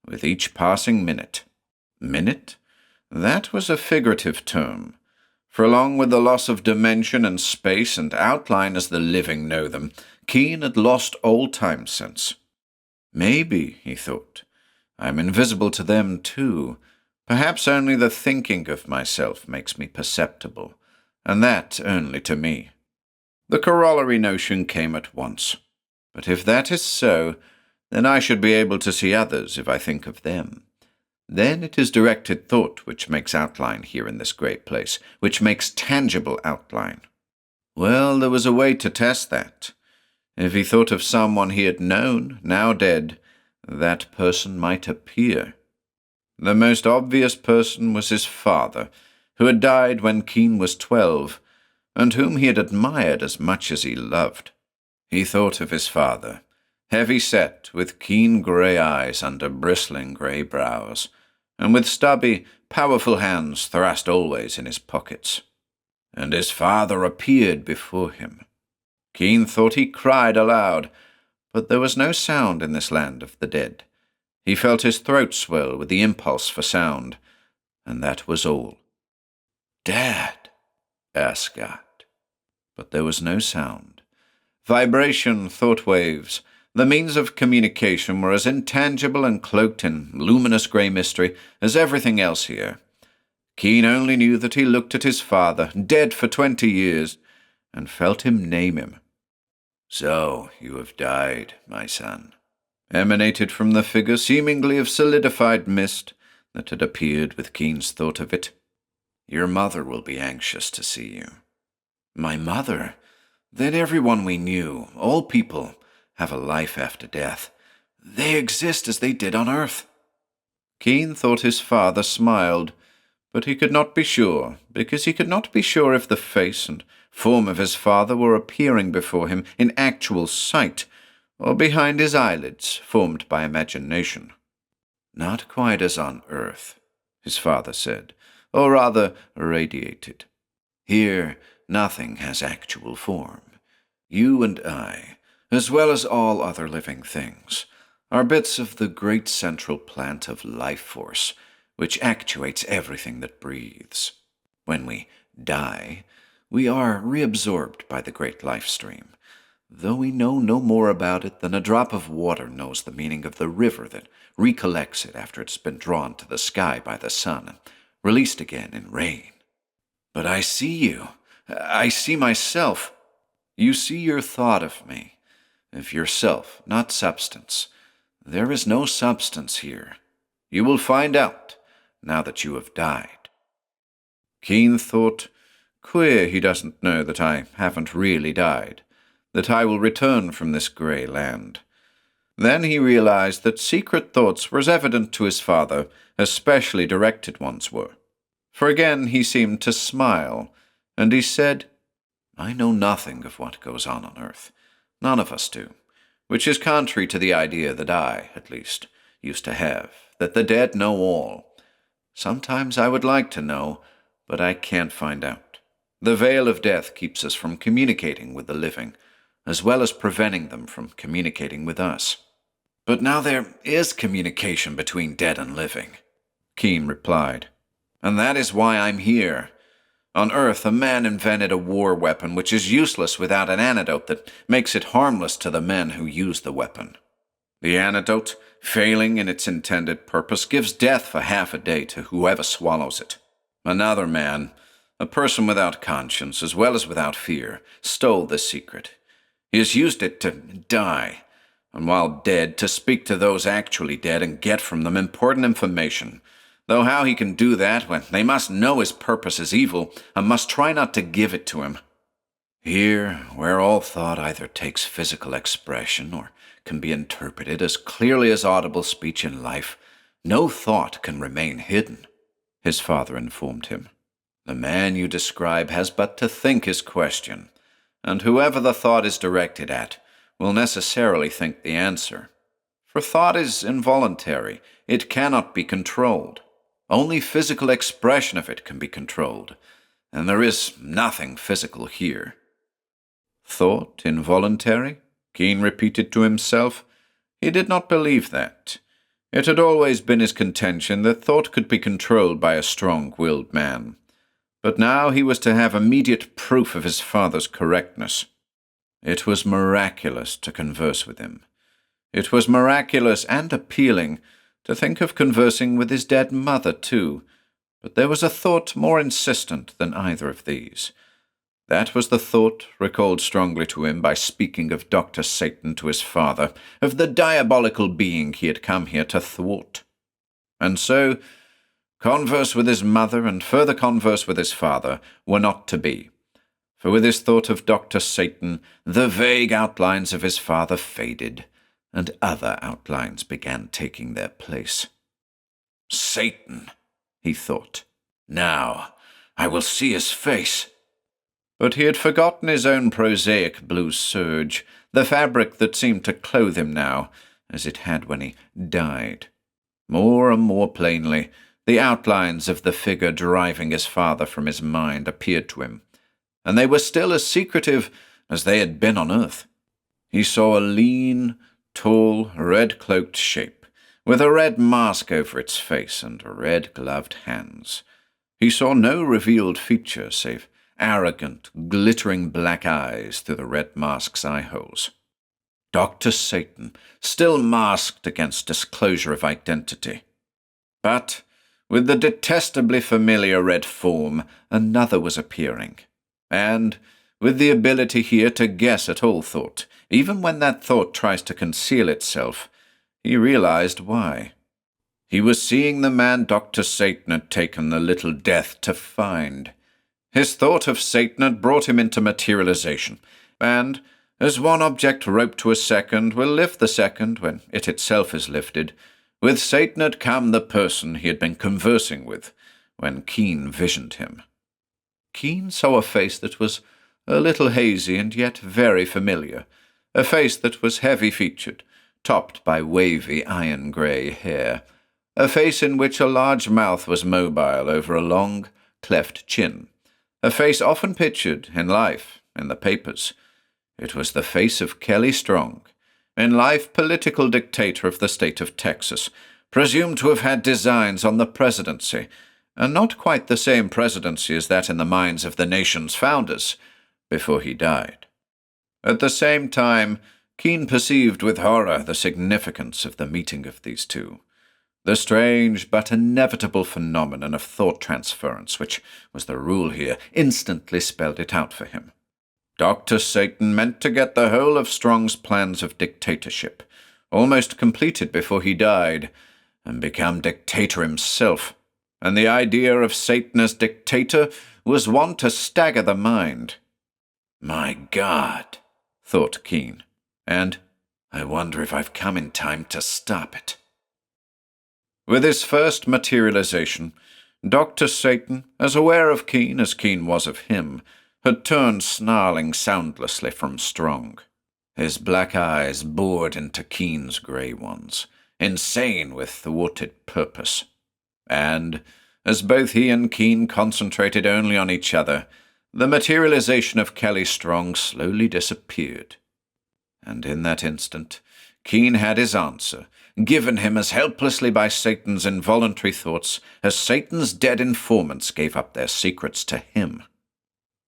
with each passing minute. Minute? That was a figurative term, for along with the loss of dimension and space and outline as the living know them, Keane had lost all time sense. Maybe, he thought, I am invisible to them too. Perhaps only the thinking of myself makes me perceptible, and that only to me. The corollary notion came at once. But if that is so, then I should be able to see others if I think of them. Then it is directed thought which makes outline here in this great place, which makes tangible outline. Well, there was a way to test that. If he thought of someone he had known, now dead, that person might appear. The most obvious person was his father, who had died when Keane was 12, and whom he had admired as much as he loved. He thought of his father, heavy-set, with keen grey eyes under bristling grey brows, and with stubby, powerful hands thrust always in his pockets. And his father appeared before him. Keane thought he cried aloud, but there was no sound in this land of the dead. He felt his throat swell with the impulse for sound, and that was all. "Dad," Ascott. But there was no sound. Vibration, thought waves, the means of communication were as intangible and cloaked in luminous grey mystery as everything else here. Keane only knew that he looked at his father, dead for 20 years, and felt him name him. "So you have died, my son," emanated from the figure seemingly of solidified mist that had appeared with Keane's thought of it. "Your mother will be anxious to see you." My mother? Then everyone we knew, all people, have a life after death. They exist as they did on Earth. Keane thought his father smiled, but he could not be sure, because he could not be sure if the face and form of his father were appearing before him in actual sight, or behind his eyelids, formed by imagination. Not quite as on Earth, his father said, or rather radiated. Here, nothing has actual form. You and I, as well as all other living things, are bits of the great central plant of life force, which actuates everything that breathes. When we die, we are reabsorbed by the great life stream, though we know no more about it than a drop of water knows the meaning of the river that recollects it after it's been drawn to the sky by the sun and released again in rain. But I see you. I see myself. You see your thought of me, of yourself, not substance. There is no substance here. You will find out, now that you have died. Keane thought, queer he doesn't know that I haven't really died, that I will return from this grey land. Then he realized that secret thoughts were as evident to his father as specially directed ones were. For again he seemed to smile, and he said, I know nothing of what goes on Earth. None of us do, which is contrary to the idea that I, at least, used to have, that the dead know all. Sometimes I would like to know, but I can't find out. The veil of death keeps us from communicating with the living, as well as preventing them from communicating with us. But now there is communication between dead and living, Keane replied. And that is why I'm here. On Earth, a man invented a war weapon which is useless without an antidote that makes it harmless to the men who use the weapon. The antidote, failing in its intended purpose, gives death for half a day to whoever swallows it. Another man, a person without conscience as well as without fear, stole this secret. He has used it to die, and while dead, to speak to those actually dead and get from them important information. Though how he can do that when they must know his purpose is evil and must try not to give it to him. Here, where all thought either takes physical expression or can be interpreted as clearly as audible speech in life, no thought can remain hidden, his father informed him. The man you describe has but to think his question, and whoever the thought is directed at will necessarily think the answer. For thought is involuntary, it cannot be controlled. Only physical expression of it can be controlled, and there is nothing physical here. Thought involuntary? Keane repeated to himself. He did not believe that. It had always been his contention that thought could be controlled by a strong-willed man. But now he was to have immediate proof of his father's correctness. It was miraculous to converse with him. It was miraculous and appealing to think of conversing with his dead mother, too, but there was a thought more insistent than either of these. That was the thought recalled strongly to him by speaking of Dr. Satan to his father, of the diabolical being he had come here to thwart. And so, converse with his mother and further converse with his father were not to be, for with his thought of Dr. Satan, the vague outlines of his father faded, and other outlines began taking their place. Satan, he thought. Now, I will see his face. But he had forgotten his own prosaic blue serge, the fabric that seemed to clothe him now, as it had when he died. More and more plainly, the outlines of the figure driving his father from his mind appeared to him, and they were still as secretive as they had been on Earth. He saw a lean, tall, red-cloaked shape, with a red mask over its face and red-gloved hands. He saw no revealed feature save arrogant, glittering black eyes through the red mask's eye-holes. Dr. Satan, still masked against disclosure of identity. But, with the detestably familiar red form, another was appearing, and, with the ability here to guess at all thought, even when that thought tries to conceal itself, he realized why. He was seeing the man Dr. Satan had taken the little death to find. His thought of Satan had brought him into materialization, and, as one object roped to a second will lift the second when it itself is lifted, with Satan had come the person he had been conversing with when Keane visioned him. Keane saw a face that was a little hazy and yet very familiar, a face that was heavy-featured, topped by wavy iron-grey hair, a face in which a large mouth was mobile over a long, cleft chin, a face often pictured, in life, in the papers. It was the face of Kelly Strong, in life political dictator of the state of Texas, presumed to have had designs on the presidency, and not quite the same presidency as that in the minds of the nation's founders, before he died. At the same time, Keane perceived with horror the significance of the meeting of these two, the strange but inevitable phenomenon of thought transference, which was the rule here, instantly spelled it out for him. Dr. Satan meant to get the whole of Strong's plans of dictatorship, almost completed before he died, and become dictator himself, and the idea of Satan as dictator was one to stagger the mind. My God, thought Keane, and I wonder if I've come in time to stop it. With his first materialization, Dr. Satan, as aware of Keane as Keane was of him, had turned snarling soundlessly from Strong. His black eyes bored into Keane's grey ones, insane with thwarted purpose. And, as both he and Keane concentrated only on each other, the materialization of Kelly Strong slowly disappeared. And in that instant, Keane had his answer, given him as helplessly by Satan's involuntary thoughts as Satan's dead informants gave up their secrets to him.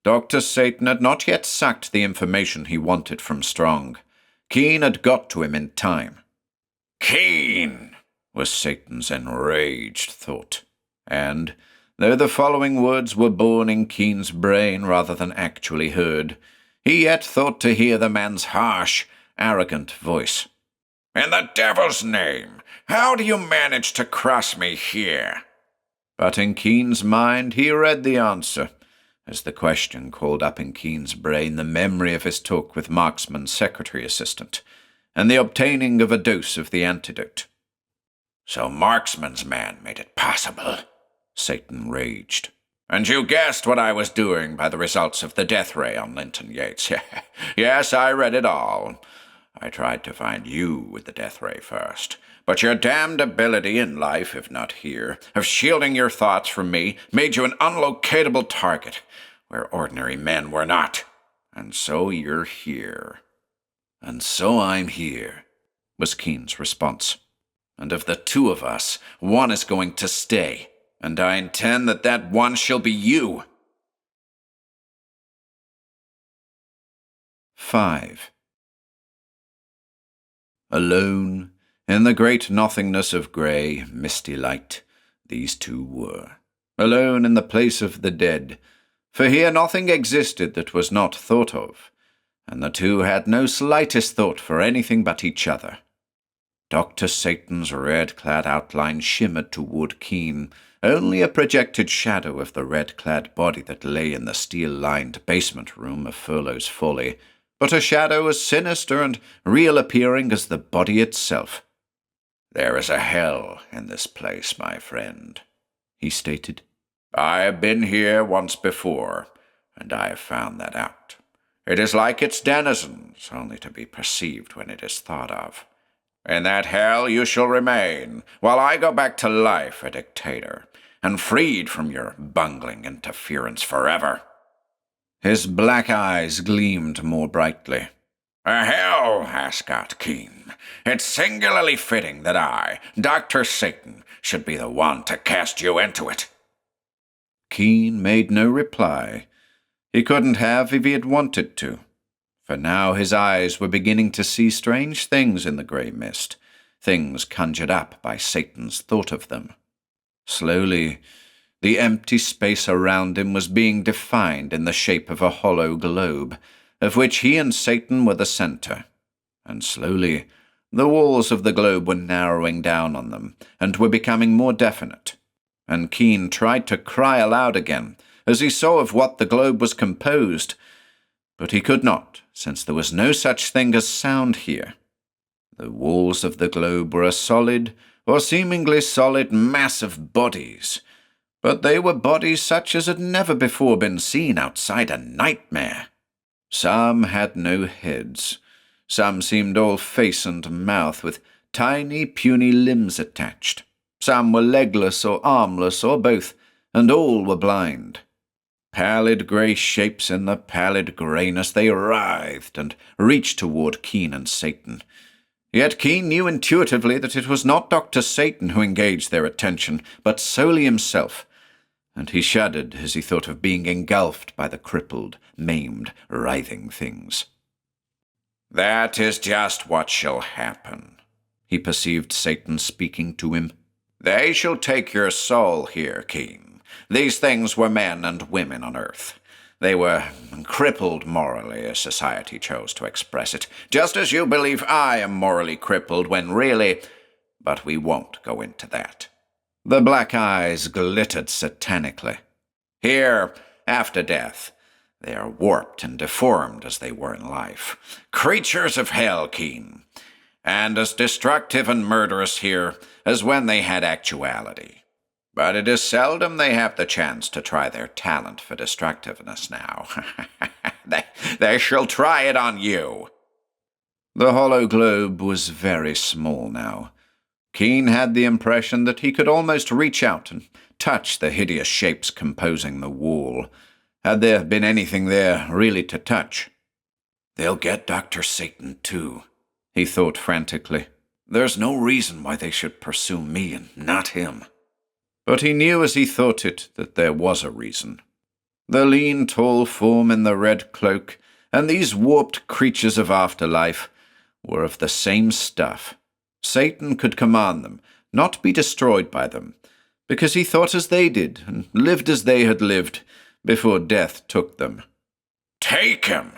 Dr. Satan had not yet sucked the information he wanted from Strong. Keane had got to him in time. Keane! Was Satan's enraged thought, and, though the following words were born in Keane's brain rather than actually heard, he yet thought to hear the man's harsh, arrogant voice. In the devil's name, how do you manage to cross me here? But in Keane's mind he read the answer, as the question called up in Keane's brain the memory of his talk with Marksman's secretary assistant, and the obtaining of a dose of the antidote. So Marksman's man made it possible, Satan raged. And you guessed what I was doing by the results of the death ray on Linton Yates. Yes, I read it all. I tried to find you with the death ray first, but your damned ability in life, if not here, of shielding your thoughts from me made you an unlocatable target, where ordinary men were not. And so you're here. And so I'm here, was Keane's response. And of the two of us, one is going to stay, and I intend that that one shall be you. 5. Alone, in the great nothingness of grey, misty light, these two were. Alone in the place of the dead, for here nothing existed that was not thought of, and the two had no slightest thought for anything but each other. Dr. Satan's red-clad outline shimmered toward Keane, only a projected shadow of the red-clad body that lay in the steel-lined basement room of Furlough's Folly, but a shadow as sinister and real-appearing as the body itself. There is a hell in this place, my friend, he stated. I have been here once before, and I have found that out. It is like its denizens, only to be perceived when it is thought of. In that hell you shall remain, while I go back to life a dictator, and freed from your bungling interference forever. His black eyes gleamed more brightly. A hell, Ascott Keane. It's singularly fitting that I, Dr. Satan, should be the one to cast you into it. Keane made no reply. He couldn't have if he had wanted to, for now his eyes were beginning to see strange things in the grey mist, things conjured up by Satan's thought of them. Slowly, the empty space around him was being defined in the shape of a hollow globe, of which he and Satan were the center, and slowly the walls of the globe were narrowing down on them, and were becoming more definite, and Keane tried to cry aloud again, as he saw of what the globe was composed, but he could not, since there was no such thing as sound here. The walls of the globe were a solid, or seemingly solid, mass of bodies, but they were bodies such as had never before been seen outside a nightmare. Some had no heads. Some seemed all face and mouth, with tiny, puny limbs attached. Some were legless or armless or both, and all were blind. Pallid grey shapes in the pallid greyness, they writhed and reached toward Keane and Satan. Yet Keane knew intuitively that it was not Dr. Satan who engaged their attention, but solely himself, and he shuddered as he thought of being engulfed by the crippled, maimed, writhing things. "That is just what shall happen," he perceived Satan speaking to him. "They shall take your soul here, Keane. These things were men and women on earth. They were crippled morally, as society chose to express it, just as you believe I am morally crippled when really— but we won't go into that." The black eyes glittered satanically. "Here, after death, they are warped and deformed as they were in life. Creatures of hell, Keane, and as destructive and murderous here as when they had actuality. But it is seldom they have the chance to try their talent for destructiveness now. They shall try it on you." The hollow globe was very small now. Keane had the impression that he could almost reach out and touch the hideous shapes composing the wall, had there been anything there really to touch. "They'll get Dr. Satan too," he thought frantically. "There's no reason why they should pursue me and not him." But he knew as he thought it that there was a reason. The lean, tall form in the red cloak and these warped creatures of afterlife were of the same stuff. Satan could command them, not be destroyed by them, because he thought as they did and lived as they had lived before death took them. "Take him!"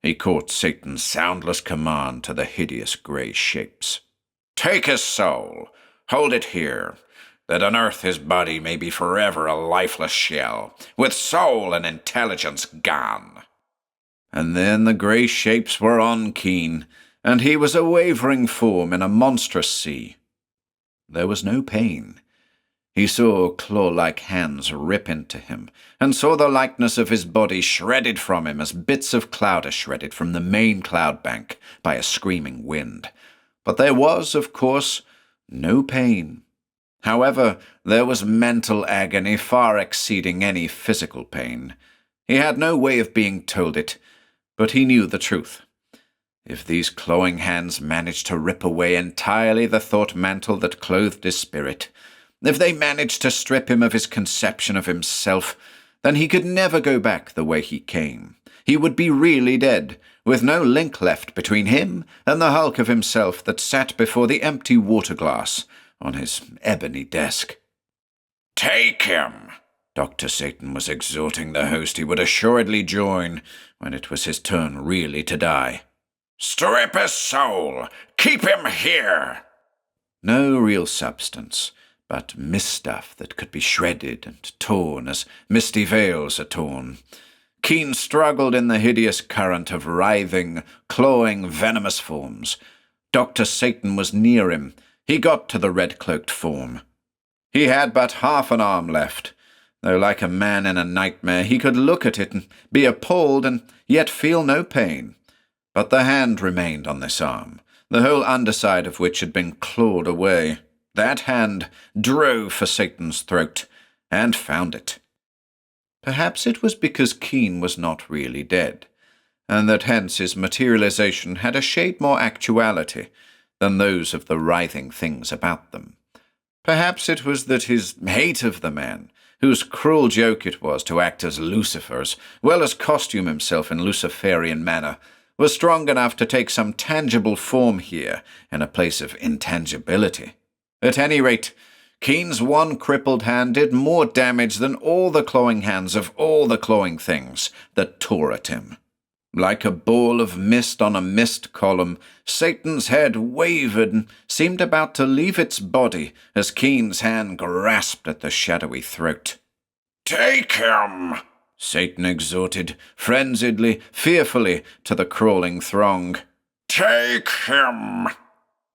He caught Satan's soundless command to the hideous grey shapes. "Take his soul. Hold it here, that on earth his body may be forever a lifeless shell, with soul and intelligence gone." And then the grey shapes were on Keane, and he was a wavering form in a monstrous sea. There was no pain. He saw claw-like hands rip into him, and saw the likeness of his body shredded from him as bits of cloud are shredded from the main cloud bank by a screaming wind. But there was, of course, no pain. However, there was mental agony far exceeding any physical pain. He had no way of being told it, but he knew the truth. If these clawing hands managed to rip away entirely the thought mantle that clothed his spirit, if they managed to strip him of his conception of himself, then he could never go back the way he came. He would be really dead, with no link left between him and the hulk of himself that sat before the empty water glass on his ebony desk. "Take him!" Dr. Satan was exhorting the host he would assuredly join when it was his turn really to die. "Strip his soul! Keep him here!" No real substance, but mist stuff that could be shredded and torn as misty veils are torn. Keane struggled in the hideous current of writhing, clawing, venomous forms. Dr. Satan was near him. He got to the red-cloaked form. He had but half an arm left, though like a man in a nightmare he could look at it and be appalled and yet feel no pain. But the hand remained on this arm, the whole underside of which had been clawed away. That hand drove for Satan's throat, and found it. Perhaps it was because Keane was not really dead, and that hence his materialization had a shade more actuality than those of the writhing things about them. Perhaps it was that his hate of the man, whose cruel joke it was to act as Lucifer, as well as costume himself in Luciferian manner, was strong enough to take some tangible form here in a place of intangibility. At any rate, Keane's one crippled hand did more damage than all the clawing hands of all the clawing things that tore at him. Like a ball of mist on a mist column, Satan's head wavered and seemed about to leave its body as Keane's hand grasped at the shadowy throat. "Take him!" Satan exhorted, frenziedly, fearfully, to the crawling throng. "Take him!"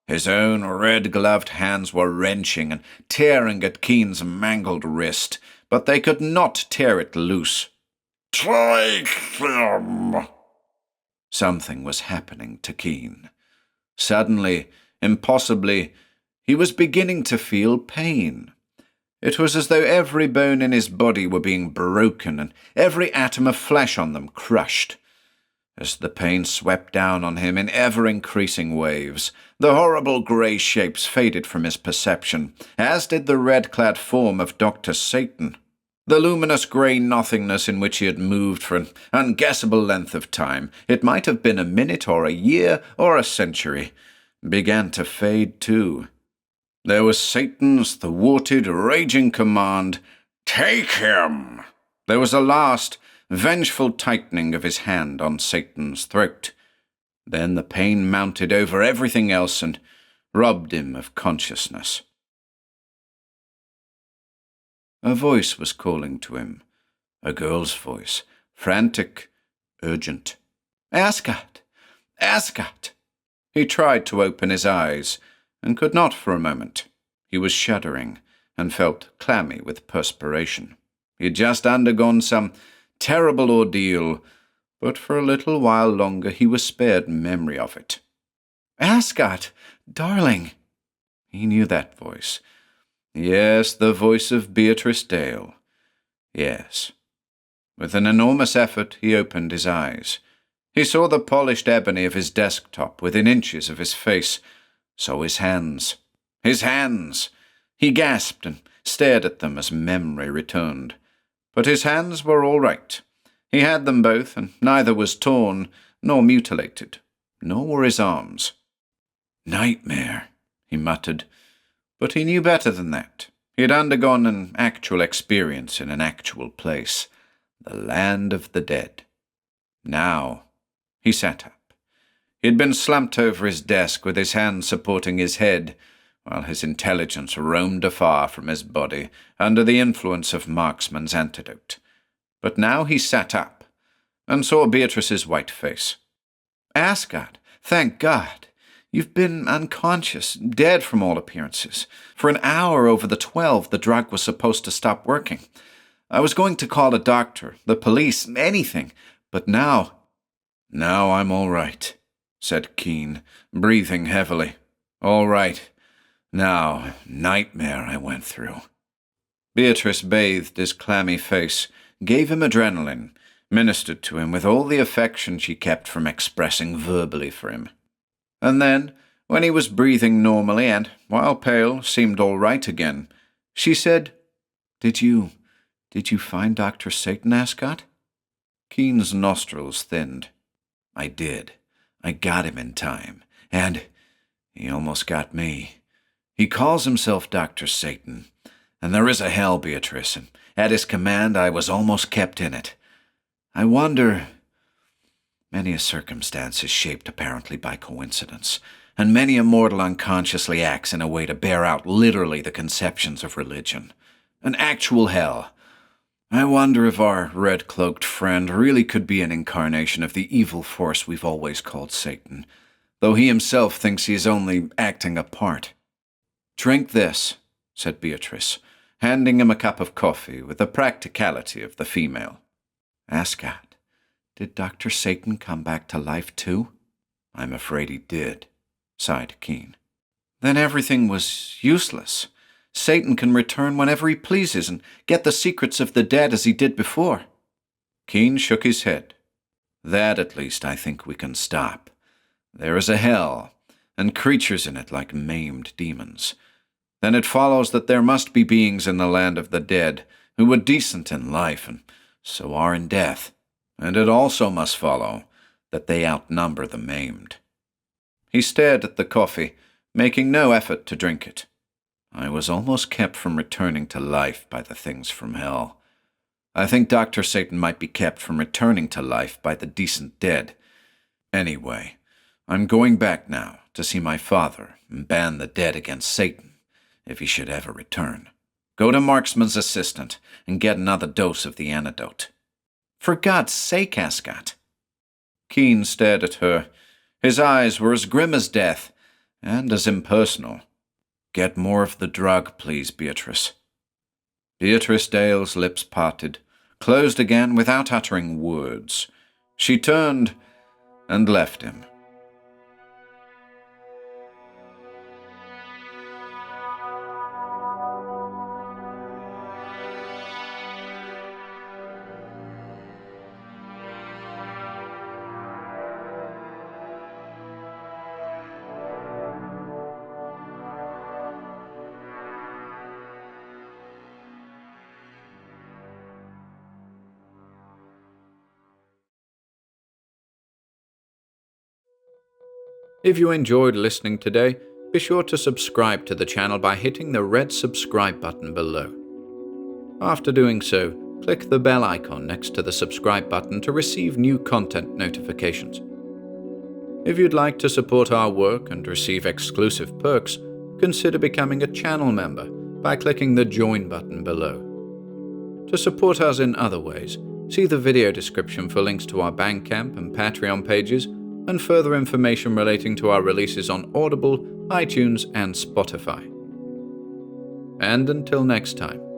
His own red-gloved hands were wrenching and tearing at Keane's mangled wrist, but they could not tear it loose. "Take him!" Something was happening to Keane. Suddenly, impossibly, he was beginning to feel pain. It was as though every bone in his body were being broken and every atom of flesh on them crushed. As the pain swept down on him in ever-increasing waves, the horrible grey shapes faded from his perception, as did the red-clad form of Dr. Satan. The luminous grey nothingness in which he had moved for an unguessable length of time, it might have been a minute or a year or a century, began to fade too. There was Satan's thwarted, raging command, "Take him!" There was a last, vengeful tightening of his hand on Satan's throat. Then the pain mounted over everything else and robbed him of consciousness. A voice was calling to him, a girl's voice, frantic, urgent. "Ascott! Ascott!" He tried to open his eyes, and could not for a moment. He was shuddering, and felt clammy with perspiration. He had just undergone some terrible ordeal, but for a little while longer he was spared memory of it. "Ascott, darling!" He knew that voice. Yes, the voice of Beatrice Dale. Yes. With an enormous effort he opened his eyes. He saw the polished ebony of his desktop within inches of his face, saw his hands. His hands! He gasped and stared at them as memory returned. But his hands were all right. He had them both, and neither was torn nor mutilated, nor were his arms. "Nightmare," he muttered. But he knew better than that. He had undergone an actual experience in an actual place, the land of the dead. Now he sat up. He had been slumped over his desk with his hands supporting his head, while his intelligence roamed afar from his body under the influence of Marksman's antidote. But now he sat up, and saw Beatrice's white face. "Ascott, thank God! You've been unconscious, dead from all appearances. For an hour over the 12, the drug was supposed to stop working. I was going to call a doctor, the police, anything, but now..." "Now I'm all right," said Keane, breathing heavily. "All right. Now, nightmare I went through." Beatrice bathed his clammy face, gave him adrenaline, ministered to him with all the affection she kept from expressing verbally for him. And then, when he was breathing normally and, while pale, seemed all right again, she said, Did you find Dr. Satan, Ascott?" Keane's nostrils thinned. "I did. I got him in time. And he almost got me. He calls himself Dr. Satan. And there is a hell, Beatrice, and at his command I was almost kept in it. I wonder..." Many a circumstance is shaped apparently by coincidence, and many a mortal unconsciously acts in a way to bear out literally the conceptions of religion. An actual hell. I wonder if our red-cloaked friend really could be an incarnation of the evil force we've always called Satan, though he himself thinks he is only acting a part. "Drink this," said Beatrice, handing him a cup of coffee with the practicality of the female. "Ascott, did Dr. Satan come back to life too?" "I'm afraid he did," sighed Keane. "Then everything was useless. Satan can return whenever he pleases and get the secrets of the dead as he did before." Keane shook his head. "That, at least, I think we can stop. There is a hell, and creatures in it like maimed demons. Then it follows that there must be beings in the land of the dead who were decent in life and so are in death. And it also must follow that they outnumber the maimed." He stared at the coffee, making no effort to drink it. "I was almost kept from returning to life by the things from hell. I think Dr. Satan might be kept from returning to life by the decent dead. Anyway, I'm going back now to see my father and ban the dead against Satan, if he should ever return. Go to Marksman's assistant and get another dose of the antidote. For God's sake, Ascott. Keane stared at her. His eyes were as grim as death, and as impersonal. Get more of the drug, please, Beatrice. Beatrice Dale's lips parted, closed again without uttering words. She turned and left him. If you enjoyed listening today, be sure to subscribe to the channel by hitting the red subscribe button below. After doing so, click the bell icon next to the subscribe button to receive new content notifications. If you'd like to support our work and receive exclusive perks, consider becoming a channel member by clicking the join button below. To support us in other ways, see the video description for links to our Bandcamp and Patreon pages, and further information relating to our releases on Audible, iTunes, and Spotify. And until next time.